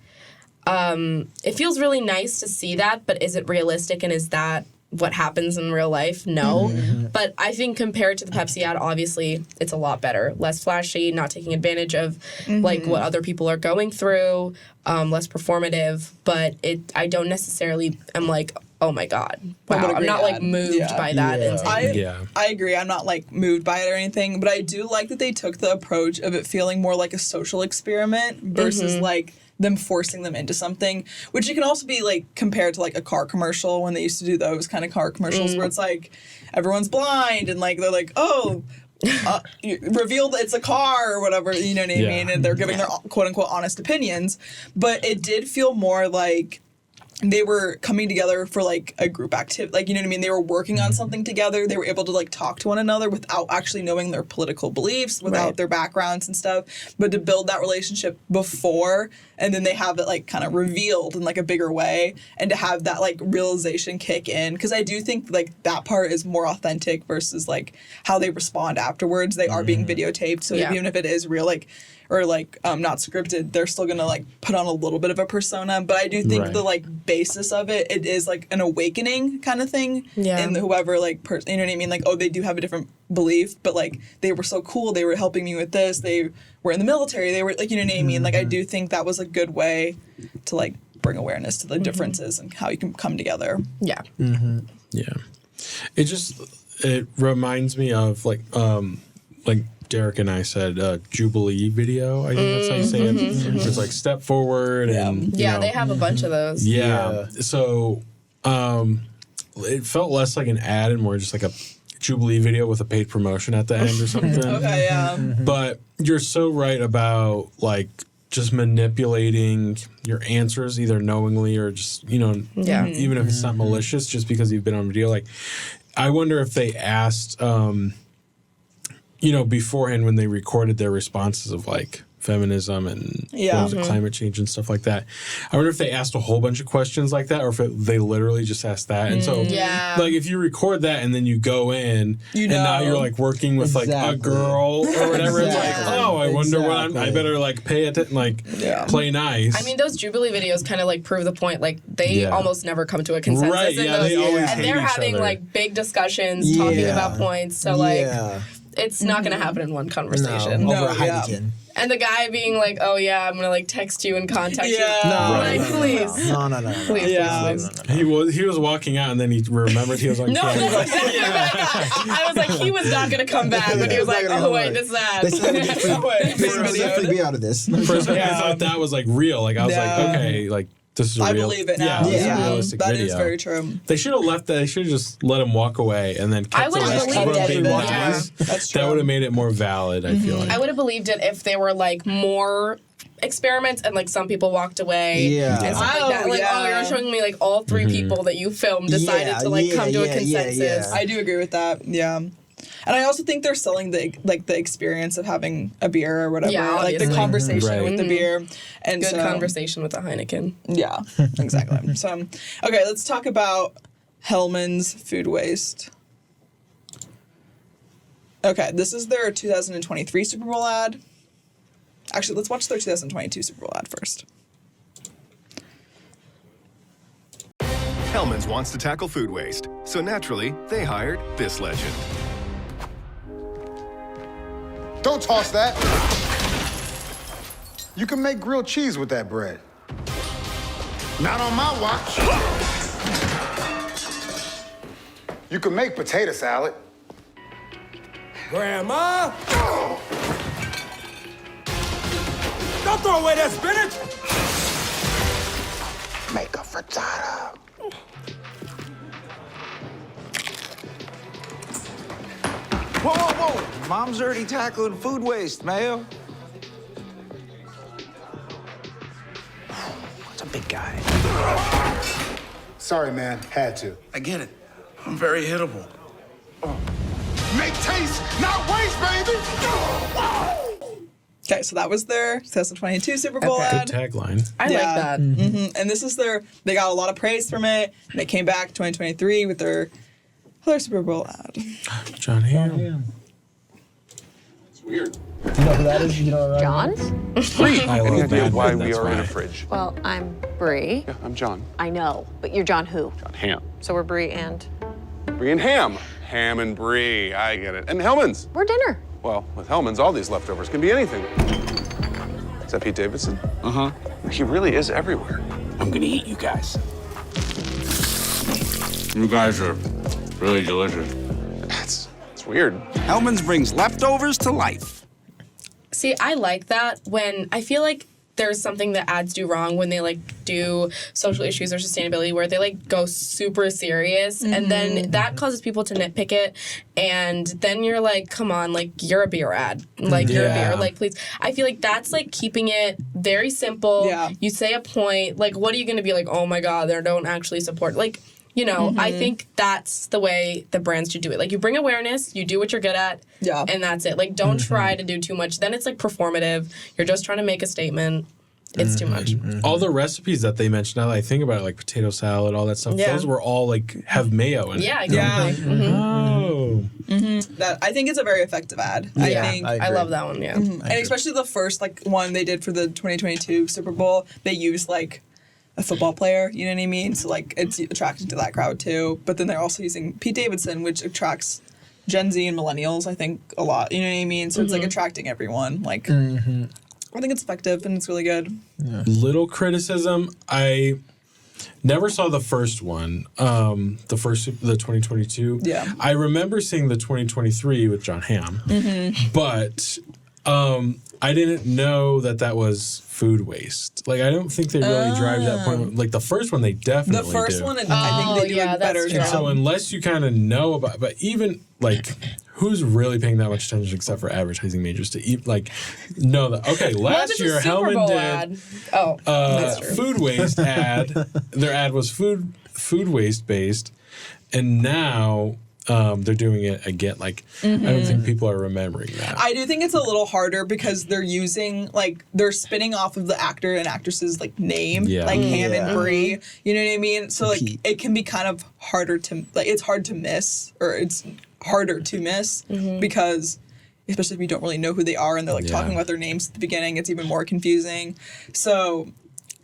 really nice to see that, but is it realistic and is that what happens in real life? No. But I think compared to the Pepsi ad, obviously it's a lot better. Less flashy, not taking advantage of like what other people are going through, less performative, but I don't necessarily am like, oh my God. Wow. I'm not like moved by that. I agree. I'm not like moved by it or anything, but I do like that they took the approach of it feeling more like a social experiment versus like them forcing them into something, which it can also be like compared to like a car commercial when they used to do those kind of car commercials where it's like everyone's blind and like they're like, oh, reveal that it's a car or whatever, you know what I mean? And they're giving their quote unquote honest opinions. But it did feel more like they were coming together for like a group activity, like, you know what I mean? They were working on something together. They were able to like talk to one another without actually knowing their political beliefs, without their backgrounds and stuff, but to build that relationship before, and then they have it like kind of revealed in like a bigger way, and to have that like realization kick in. Because I do think like that part is more authentic versus like how they respond afterwards. They are being videotaped, so even if it is real, like, or like not scripted, they're still gonna like put on a little bit of a persona. But I do think the like basis of it is like an awakening kind of thing. Yeah. And whoever like you know what I mean? Like, oh, they do have a different belief, but like they were so cool. They were helping me with this. They were in the military. They were like, you know what I mean? Like, I do think that was a good way to like bring awareness to the differences and how you can come together. Yeah. Yeah. It reminds me of like Derrick and I said Jubilee video. I think that's how you say it. It's like step forward and you know, they have a bunch of those. Yeah. So it felt less like an ad and more just like a Jubilee video with a paid promotion at the end or something. Okay, yeah. But you're so right about like just manipulating your answers either knowingly or just, you know, even if it's not malicious, just because you've been on video. Like, I wonder if they asked you know, beforehand when they recorded their responses of like feminism and climate change and stuff like that. I wonder if they asked a whole bunch of questions like that, or if they literally just asked that. And so, like, if you record that and then you go in, and now you're like working with like a girl or whatever, it's like, oh, I wonder what I better like pay attention, like play nice. I mean, those Jubilee videos kind of like prove the point. Like, they almost never come to a consensus. Right? In Yeah, those, they always and hate they're each having other. like big discussions, talking about points. So like. It's not going to happen in one conversation. No, over Heineken. And the guy being like, "Oh yeah, I'm gonna like text you and contact you." Please. No. Please. He was walking out and then he remembered he was on camera. No, that's exactly what I thought. I was like, he was not gonna come back, but he was like, "Oh wait, this is ad." They said definitely be out of this. For a second, I thought that was like real. Like I was like, okay, like. This is I real. believe it now. This is a realistic that video. is very true. They should have left that. They should have just let him walk away and then kept the rest of him being nice. That's true. That would have made it more valid, I feel like. I would have believed it if there were like more experiments and like some people walked away and stuff like that. Like, oh, you're showing me like all three people that you filmed decided to like come to a consensus. I do agree with that. Yeah. And I also think they're selling the experience of having a beer or whatever, like the conversation with the beer, and good conversation with a Heineken. Yeah, exactly. So, okay, let's talk about Hellman's food waste. Okay, this is their 2023 Super Bowl ad. Actually, let's watch their 2022 Super Bowl ad first. Hellman's wants to tackle food waste, so naturally, they hired this legend. Don't toss that. You can make grilled cheese with that bread. Not on my watch. You can make potato salad. Grandma! Don't throw away that spinach! Make a frittata. Whoa! Mom's already tackling food waste, Mayo. It's a big guy. Sorry, man. Had to. I get it. I'm very hittable. Make taste, not waste, baby! Okay, so that was their 2022 Super Bowl ad. Good tagline. I like that. And this is they got a lot of praise from it. And they came back 2023 with their Super Bowl ad. John Hamm. It's weird. You know who that is? You know John's? I love Any idea Mad why Men, we that's are in why. a fridge? Well, I'm Bree. Yeah, I'm John. I know, but you're John who? John Hamm. So we're Bree and Brie and Ham. Ham and Brie. I get it. And Hellman's. we're dinner. Well, with Hellman's, all these leftovers can be anything. Is that Pete Davidson? Uh-huh. He really is everywhere. I'm gonna eat you guys. You guys are really delicious. It's weird. Hellman's brings leftovers to life. See, I like that when I feel like there's something that ads do wrong when they like do social issues or sustainability where they like go super serious, and then that causes people to nitpick it, and then you're like, come on, like you're a beer ad, like you're a beer, like please. I feel like that's like keeping it very simple. Yeah. You say a point, like what are you going to be like? Oh my God, they don't actually support like. You know, I think that's the way the brands should do it. Like, you bring awareness, you do what you're good at, and that's it. Like, don't try to do too much. Then it's, like, performative. You're just trying to make a statement. It's too much. All the recipes that they mentioned, now that I think about it, like potato salad, all that stuff, those were all, like, have mayo in it. Yeah, exactly. Oh. That I think it's a very effective ad. I love that one, And especially the first, like, one they did for the 2022 Super Bowl, they used, like, a football player, you know what I mean? So, like, it's attracting to that crowd, too. But then they're also using Pete Davidson, which attracts Gen Z and millennials, I think, a lot. You know what I mean? So it's, like, attracting everyone. Like, I think it's effective and it's really good. Yeah. Little criticism. I never saw the first one, the 2022. Yeah. I remember seeing the 2023 with John Hamm. But I didn't know that was food waste. Like, I don't think they really drive that point. Like, the first one, they definitely do. The first one, I think they do a better job. And so unless you kind of know about, but even, like, who's really paying that much attention except for advertising majors to eat, like, know that, okay, last year, Hellman did food waste ad. Their ad was food waste based. And now they're doing it again. Like, I don't think people are remembering that. I do think it's a little harder because they're using, like, they're spinning off of the actor and actress's, like, name, like Ham and Brie. You know what I mean? So, like, it can be kind of harder to, like, it's hard to miss, or it's harder to miss because, especially if you don't really know who they are and they're, like, talking about their names at the beginning, it's even more confusing. So,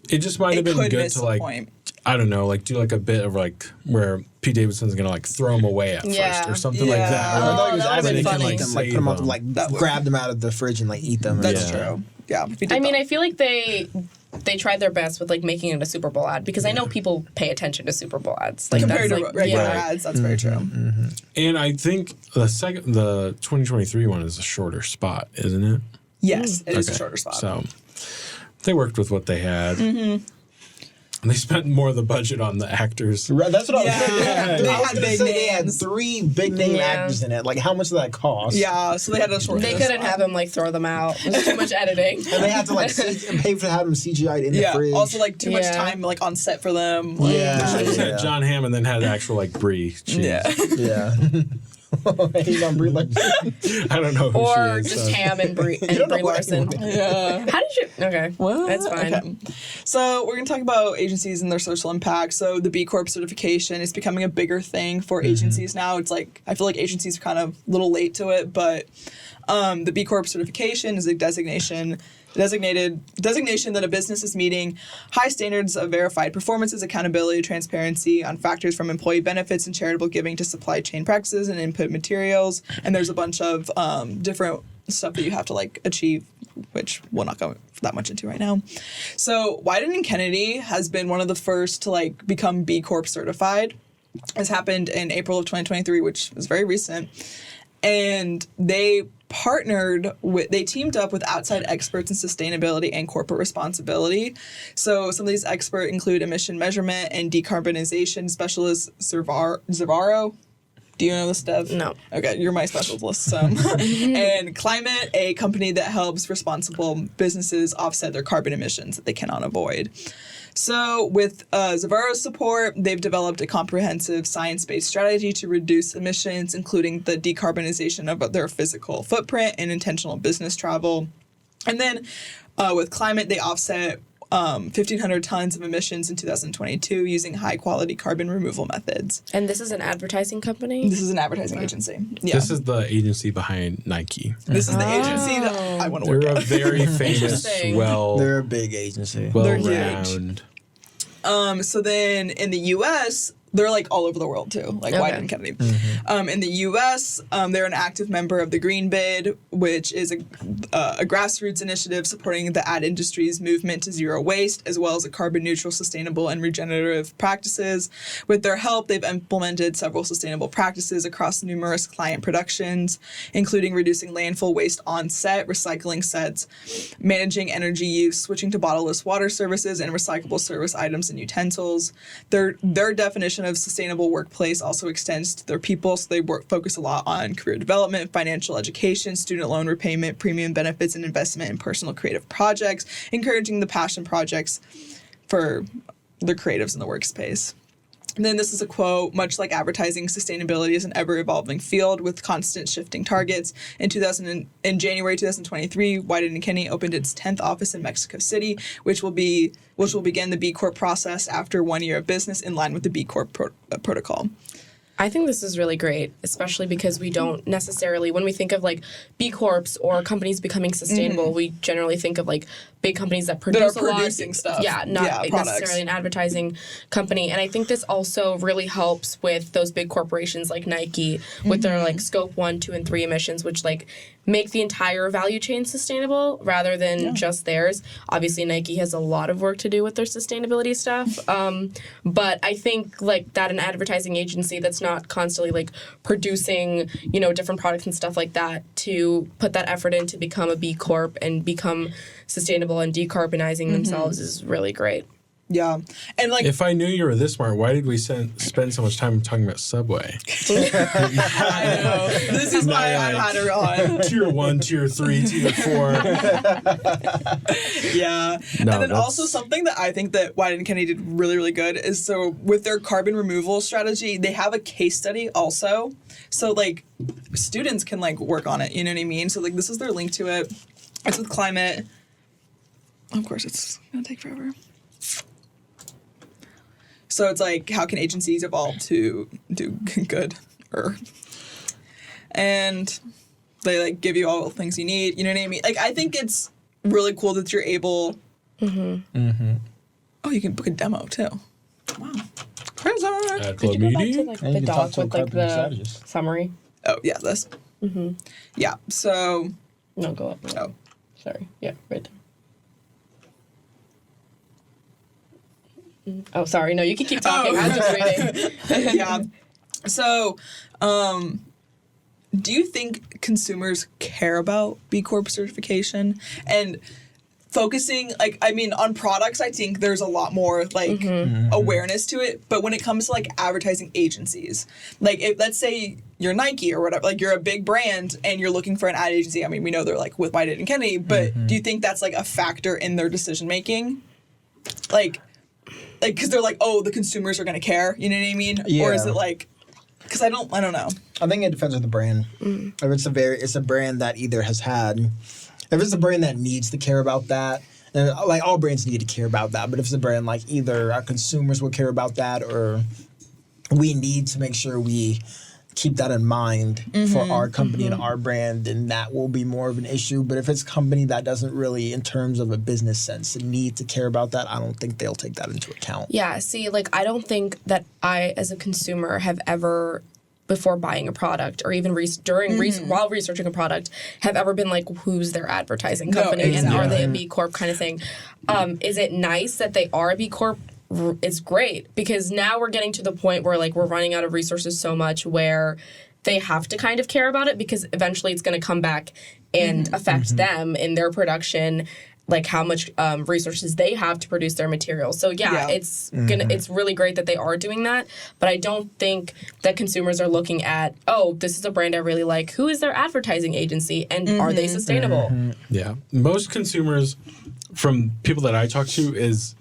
it just might have been good to, like, I don't know, like, do, like, a bit of, like, where Pete Davidson's gonna, like, throw him away at first or something like that. I thought he was actually funny. like put them up, like grab them out of the fridge and like eat them. That's true. Yeah. I mean, I feel like they tried their best with like making it a Super Bowl ad because I know people pay attention to Super Bowl ads. Like, compared that's, to like, regular ads, that's very true. And I think the 2023 one is a shorter spot, isn't it? Yes, it is a shorter spot. So they worked with what they had. And they spent more of the budget on the actors. Right, that's what I was saying. They had big names. They had 3 big name actors in it. Like, how much did that cost? Yeah, so they had a short. They couldn't have him like throw them out. It was too much editing. And they had to like pay for having them CGI'd in the fridge. Also like too much time like on set for them. Like, They had John Hamm and then had actual like Brie cheese. Yeah. He's on Brie Larson. I don't know who or she is. just Ham and Brie Larson. Yeah. How did you? Okay, well, that's fine. Okay. So we're gonna talk about agencies and their social impact. So the B Corp certification is becoming a bigger thing for agencies now. It's like I feel like agencies are kind of a little late to it, but the B Corp certification is a designation that a business is meeting high standards of verified performances, accountability, transparency on factors from employee benefits and charitable giving to supply chain practices and input materials. And there's a bunch of different stuff that you have to like achieve, which we'll not go that much into right now. So Wieden & Kennedy has been one of the first to like become B Corp certified. This happened in April of 2023, which was very recent. And they teamed up with outside experts in sustainability and corporate responsibility. So some of these experts include emission measurement and decarbonization specialist Zivaro. Do you know this, Dev? No. Okay, you're my specialist. And Climate, a company that helps responsible businesses offset their carbon emissions that they cannot avoid. So with Zavaro's support, they've developed a comprehensive science-based strategy to reduce emissions, including the decarbonization of their physical footprint and intentional business travel. And then with Climate, they offset 1,500 tons of emissions in 2022 using high-quality carbon removal methods. And this is an advertising company? This is an advertising agency. Yeah. This is the agency behind Nike. This is the agency that I want to work at. They're a very famous, they're a big agency. Well-round. So then in the U.S., they're like all over the world too, like Wyden and Kennedy. In the U.S., they're an active member of the Green Bid, which is a grassroots initiative supporting the ad industry's movement to zero waste, as well as a carbon neutral, sustainable, and regenerative practices. With their help, they've implemented several sustainable practices across numerous client productions, including reducing landfill waste on set, recycling sets, managing energy use, switching to bottleless water services, and recyclable service items and utensils. Their definition of sustainable workplace also extends to their people, so they focus a lot on career development, financial education, student loan repayment, premium benefits, and investment in personal creative projects, encouraging the passion projects for the creatives in the workspace. And then this is a quote: much like advertising, sustainability is an ever-evolving field with constant shifting targets. In January 2023, Wyden & Kennedy opened its 10th office in Mexico City, which will begin the B Corp process after 1 year of business in line with the B Corp protocol. I think this is really great, especially because we don't necessarily, when we think of like B Corps or companies becoming sustainable, we generally think of like big companies that produce producing stuff. Yeah, not necessarily an advertising company. And I think this also really helps with those big corporations like Nike with their like scope 1, 2, and 3 emissions, which like make the entire value chain sustainable rather than just theirs. Obviously, Nike has a lot of work to do with their sustainability stuff. But I think like that an advertising agency that's not constantly like producing, you know, different products and stuff like that to put that effort in to become a B Corp and become sustainable and decarbonizing themselves is really great. Yeah. And like, if I knew you were this smart, why did we spend so much time talking about Subway? I know. This is why I had her on. Tier 1, Tier 3, Tier 4. Yeah. And then also something that I think that Wyden & Kennedy did really, really good is, so with their carbon removal strategy, they have a case study also. So like students can like work on it, you know what I mean? So like this is their link to it. It's with climate. Of course, it's going to take forever. So it's like, how can agencies evolve to do good? And they like give you all the things you need. You know what I mean? Like, I think it's really cool that you're able. Oh, you can book a demo too. Wow. Club meeting. Like the doc with like the summary. Oh yeah, this. Yeah. So. No, go up. Oh, sorry. Yeah, right there. Oh, sorry. No, you can keep talking. I'm just reading. Yeah. So, do you think consumers care about B Corp certification? And focusing, like, I mean, on products, I think there's a lot more, like, awareness to it. But when it comes to, like, advertising agencies, like, if, let's say you're Nike or whatever, like, you're a big brand and you're looking for an ad agency. I mean, we know they're, like, with Wyden & Kennedy. But do you think that's, like, a factor in their decision-making? Like, because they're like, oh, the consumers are going to care. You know what I mean? Yeah. Or is it like, because I don't know. I think it depends on the brand. If it's a brand that either has had, if it's a brand that needs to care about that, and like all brands need to care about that, but if it's a brand like either our consumers will care about that or we need to make sure we keep that in mind for our company and our brand, then that will be more of an issue. But if it's a company that doesn't really, in terms of a business sense, need to care about that, I don't think they'll take that into account. Yeah, see, like, I don't think that I, as a consumer, have ever, before buying a product or even while researching a product, have ever been like, who's their advertising company and are they a B Corp kind of thing. Is it nice that they are a B Corp? It's great, because now we're getting to the point where like we're running out of resources so much where they have to kind of care about it, because eventually it's going to come back and affect them in their production, like how much resources they have to produce their material. So it's it's really great that they are doing that, but I don't think that consumers are looking at, oh, this is a brand I really like, who is their advertising agency and are they sustainable? Yeah, most consumers, from people that I talk to, is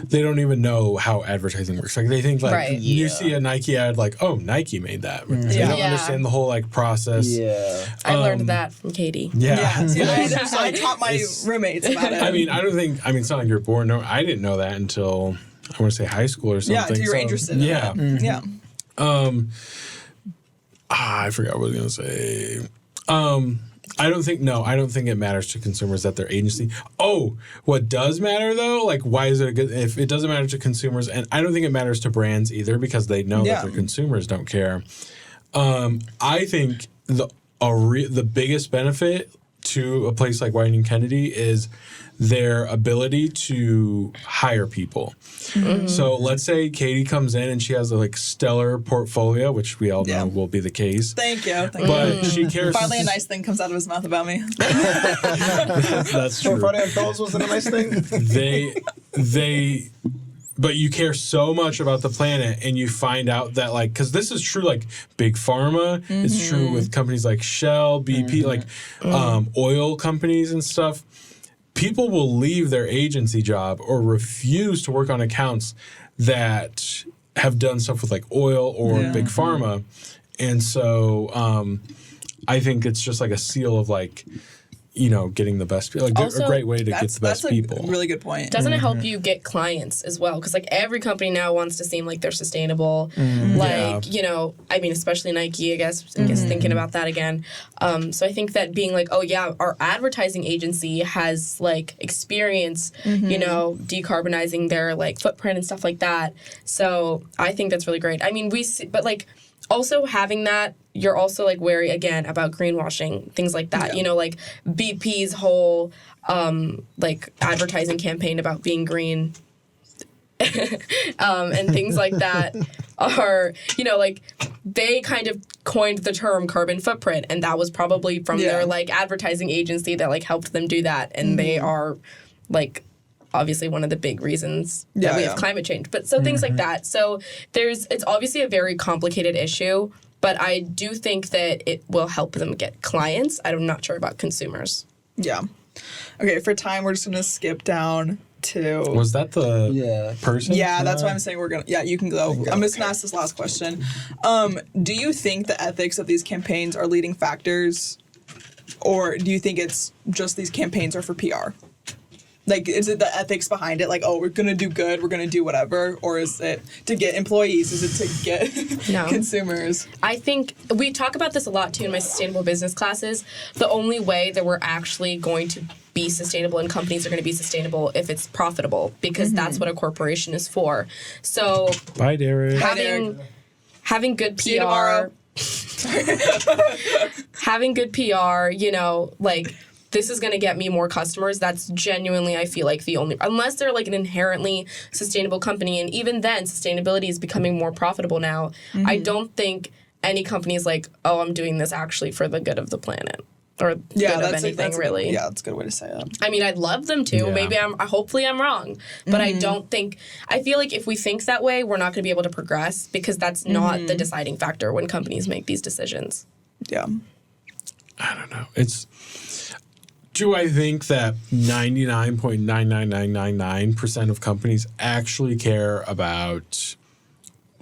they don't even know how advertising works. Like, they think, like, you see a Nike ad, like, oh, Nike made that. They don't understand the whole, like, process. Yeah. I learned that from Katie. Yeah. So I taught my roommates about it. I mean, it's not like you're born. No, I didn't know that until, I want to say, high school or something. Yeah, until you were interested in it. Yeah. I forgot what I was going to say. I don't think it matters to consumers that they're agency. Oh, what does matter though? Like, why is it a good, if it doesn't matter to consumers, and I don't think it matters to brands either because they know that their consumers don't care. I think the biggest benefit to a place like Wieden Kennedy is their ability to hire people. Mm-hmm. So let's say Katie comes in and she has a like stellar portfolio, which we all know will be the case. Thank you. But she cares. Finally, a nice thing comes out of his mouth about me. That's true. Friday on Calls wasn't a nice thing. But you care so much about the planet, and you find out that, like, because this is true, like, big pharma. Mm-hmm. It's true with companies like Shell, BP, like oil companies and stuff. People will leave their agency job or refuse to work on accounts that have done stuff with, like, oil or big pharma. And so I think it's just, like, a seal of, like, you know, getting the best people. Like, also, a great way to get the best people. That's a really good point. Doesn't it help you get clients as well? Because, like, every company now wants to seem like they're sustainable. Like, you know, I mean, especially Nike, I guess thinking about that again. So I think that being like, oh, yeah, our advertising agency has, like, experience, you know, decarbonizing their, like, footprint and stuff like that. So I think that's really great. I mean, we see, but, like, also having that, you're also, like, wary, again, about greenwashing, things like that. You know, like, BP's whole, like, advertising campaign about being green and things like that are, you know, like, they kind of coined the term carbon footprint, and that was probably from their, like, advertising agency that, like, helped them do that. And they are, like, obviously one of the big reasons that we have climate change. But so things like that. So it's obviously a very complicated issue, but I do think that it will help them get clients. I'm not sure about consumers. Yeah. Okay, for time, we're just going to skip down to... Was that the person? Yeah, that's why I'm saying we're going to... Yeah, you can go. I'm just going to ask this last question. Do you think the ethics of these campaigns are leading factors, or do you think it's just these campaigns are for PR? Like, is it the ethics behind it? Like, oh, we're going to do good, we're going to do whatever? Or is it to get employees? Is it to get consumers? I think we talk about this a lot, too, in my sustainable business classes. The only way that we're actually going to be sustainable and companies are going to be sustainable if it's profitable, because that's what a corporation is for. So, bye, Derrick. Having good PR. See you tomorrow. Having good PR, you know, like... This is going to get me more customers. That's genuinely, I feel like, the only... Unless they're, like, an inherently sustainable company, and even then, sustainability is becoming more profitable now. I don't think any company is like, oh, I'm doing this actually for the good of the planet. Or good of anything, really. That's a good way to say it. I mean, I'd love them to. Yeah. Maybe hopefully I'm wrong. But I don't think... I feel like if we think that way, we're not going to be able to progress, because that's not the deciding factor when companies make these decisions. Yeah. I don't know. Do I think that 99.99999% of companies actually care about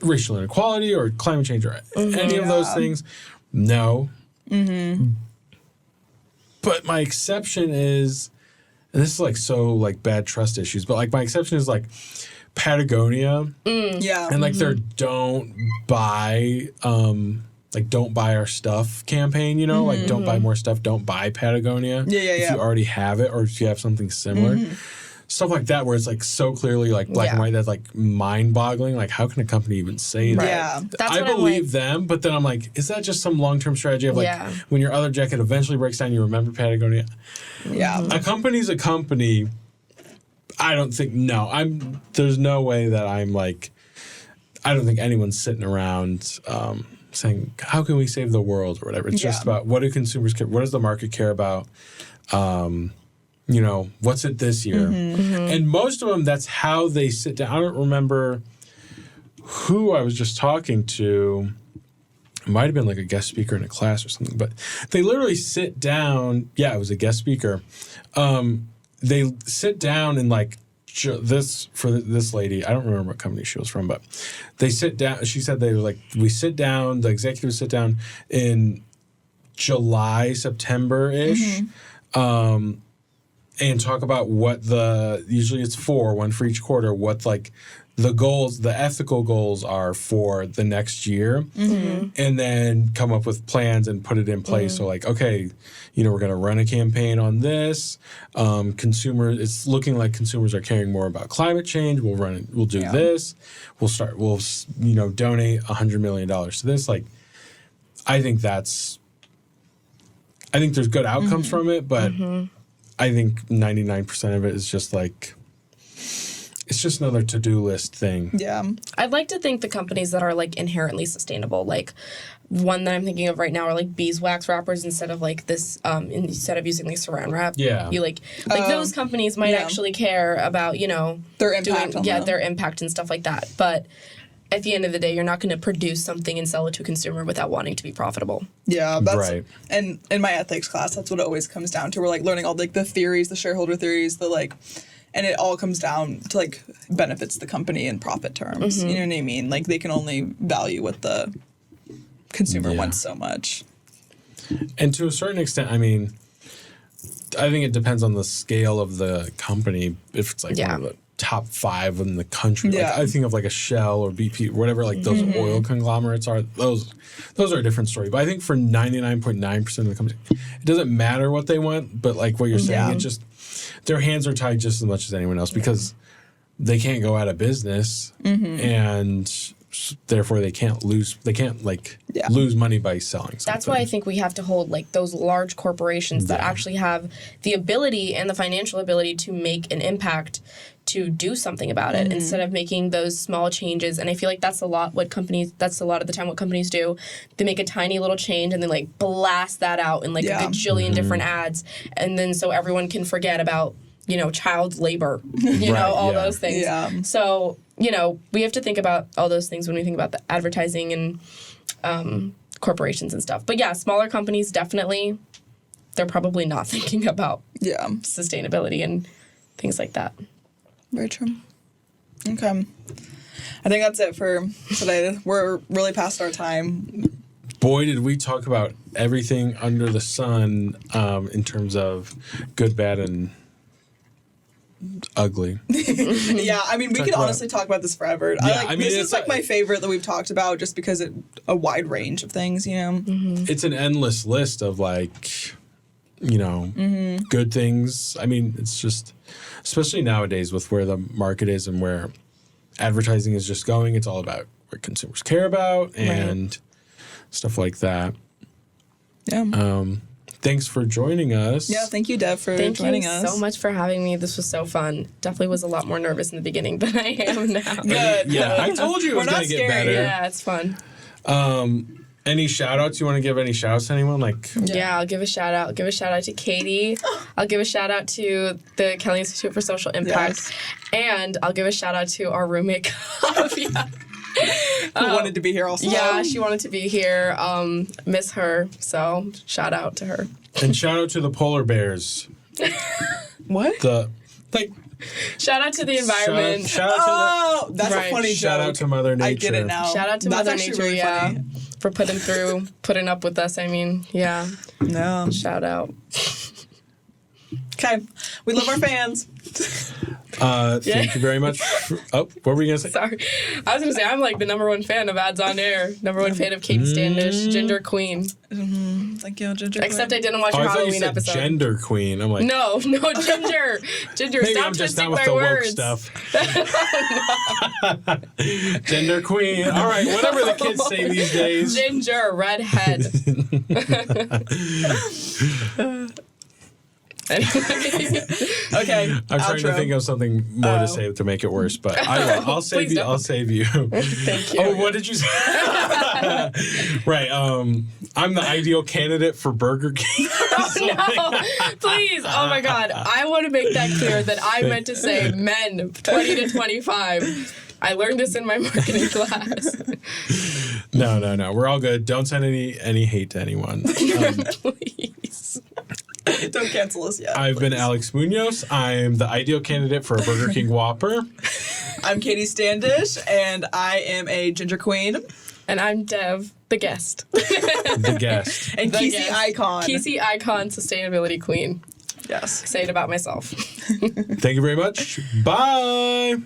racial inequality or climate change or any of those things? No. But my exception is, and this is like so like bad trust issues, but like my exception is like Patagonia. And like their don't buy our stuff campaign, you know, like don't buy more stuff, don't buy Patagonia. If you already have it or if you have something similar. Stuff like that where it's like so clearly like black and white that's like mind-boggling. Like how can a company even say that? Yeah. That's I believe them, but then I'm like, is that just some long-term strategy of like when your other jacket eventually breaks down, you remember Patagonia? Yeah. A company's a company. I don't think, there's no way that I'm like, I don't think anyone's sitting around saying, how can we save the world or whatever. It's just about what do consumers care, what does the market care about, you know, what's it this year? And most of them, that's how they sit down. I don't remember who I was just talking to. It might have been like a guest speaker in a class or something, but they literally sit down. Yeah, it was a guest speaker. They sit down and like, this lady, I don't remember what company she was from, but they sit down. She said they were like, we sit down, the executives sit down in July, September-ish. and talk about what usually it's one for each quarter, what like the goals, the ethical goals are for the next year, and then come up with plans and put it in place. So like, okay, we're going to run a campaign on this. It's looking like consumers are caring more about climate change. We'll do this. We'll donate $100 million to this. Like, I think there's good outcomes from it, but I think 99% of it is just like, it's just another to-do list thing. Yeah. I'd like to think the companies that are like inherently sustainable, like one that I'm thinking of right now are like beeswax wrappers instead of like this, instead of using like saran wrap. Yeah. You like those companies might actually care about, their impact their impact and stuff like that. But at the end of the day, you're not going to produce something and sell it to a consumer without wanting to be profitable. Yeah, that's right. And in my ethics class, that's what it always comes down to. We're like learning all like the theories, the shareholder theories, and it all comes down to like benefits the company in profit terms. You know what I mean? Like they can only value what the consumer wants so much. And to a certain extent, I mean, I think it depends on the scale of the company. If it's like one of the top 5 in the country, like I think of like a Shell or BP, whatever, like those oil conglomerates are. Those are a different story. But I think for 99.9% of the company, it doesn't matter what they want. But like what you're saying, it just their hands are tied just as much as anyone else because they can't go out of business and therefore they can't lose money by selling something. That's why I think we have to hold like those large corporations that actually have the ability and the financial ability to make an impact to do something about it instead of making those small changes. And I feel like that's a lot of the time what companies do. They make a tiny little change and then like blast that out in like a gajillion different ads. And then so everyone can forget about, child labor, all those things. Yeah. So, we have to think about all those things when we think about the advertising and corporations and stuff. But yeah, smaller companies definitely, they're probably not thinking about sustainability and things like that. Very true. Okay. I think that's it for today. We're really past our time. Boy, did we talk about everything under the sun in terms of good, bad, and ugly. Yeah, I mean, we could honestly talk about this forever. This is like my favorite that we've talked about just because a wide range of things, It's an endless list of like, good things. I mean, it's just, especially nowadays with where the market is and where advertising is just going, it's all about what consumers care about and stuff like that. Yeah. Thanks for joining us. Yeah, thank you, Dev, for joining us. Thank you so much for having me. This was so fun. Definitely was a lot more nervous in the beginning than I am now. Good. Yeah, I told you it was going to get better. Yeah, it's fun. Any shout outs? You want to give any shout outs to anyone? Yeah, I'll give a shout out. Give a shout out to Katie. I'll give a shout out to the Kelly Institute for Social Impact. And I'll give a shout out to our roommate, Kavya. Who wanted to be here also. Yeah, she wanted to be here. Miss her. So shout out to her. And shout out to the polar bears. What? Shout out to the environment. Shout out to that's a funny joke. Shout out to Mother Nature. I get it now. Shout out to Mother Nature, really funny. For putting up with us. I mean, yeah. No. Shout out. Okay. We love our fans. Thank you very much. What were we going to say? Sorry. I was going to say, I'm like the #1 fan of Ads on Air. #1 fan of Katie Standish, Ginger Queen. Thank you, Ginger Except Queen. I didn't watch your Halloween episode. Gender Queen. I'm like, no, Ginger. Ginger, maybe stop I'm just twisting not with my the words. woke stuff. Gender Queen. All right, whatever the kids say these days. Ginger, redhead. Okay. I'm trying to think of something more to say to make it worse, but I will. I'll save you. I'll save you. Thank you. Oh, what did you say? Right. I'm the ideal candidate for Burger King. No, please. Oh my God. I want to make that clear that I meant to say men 20 to 25. I learned this in my marketing class. No. We're all good. Don't send any hate to anyone. Please. Don't cancel us yet. I've been Alex Munoz. I'm the ideal candidate for a Burger King Whopper. I'm Katie Standish, and I am a Ginger Queen. And I'm Dev, the guest. The guest. And Kesey Icon. Kesey Icon, Sustainability Queen. Yes. Say it about myself. Thank you very much. Bye.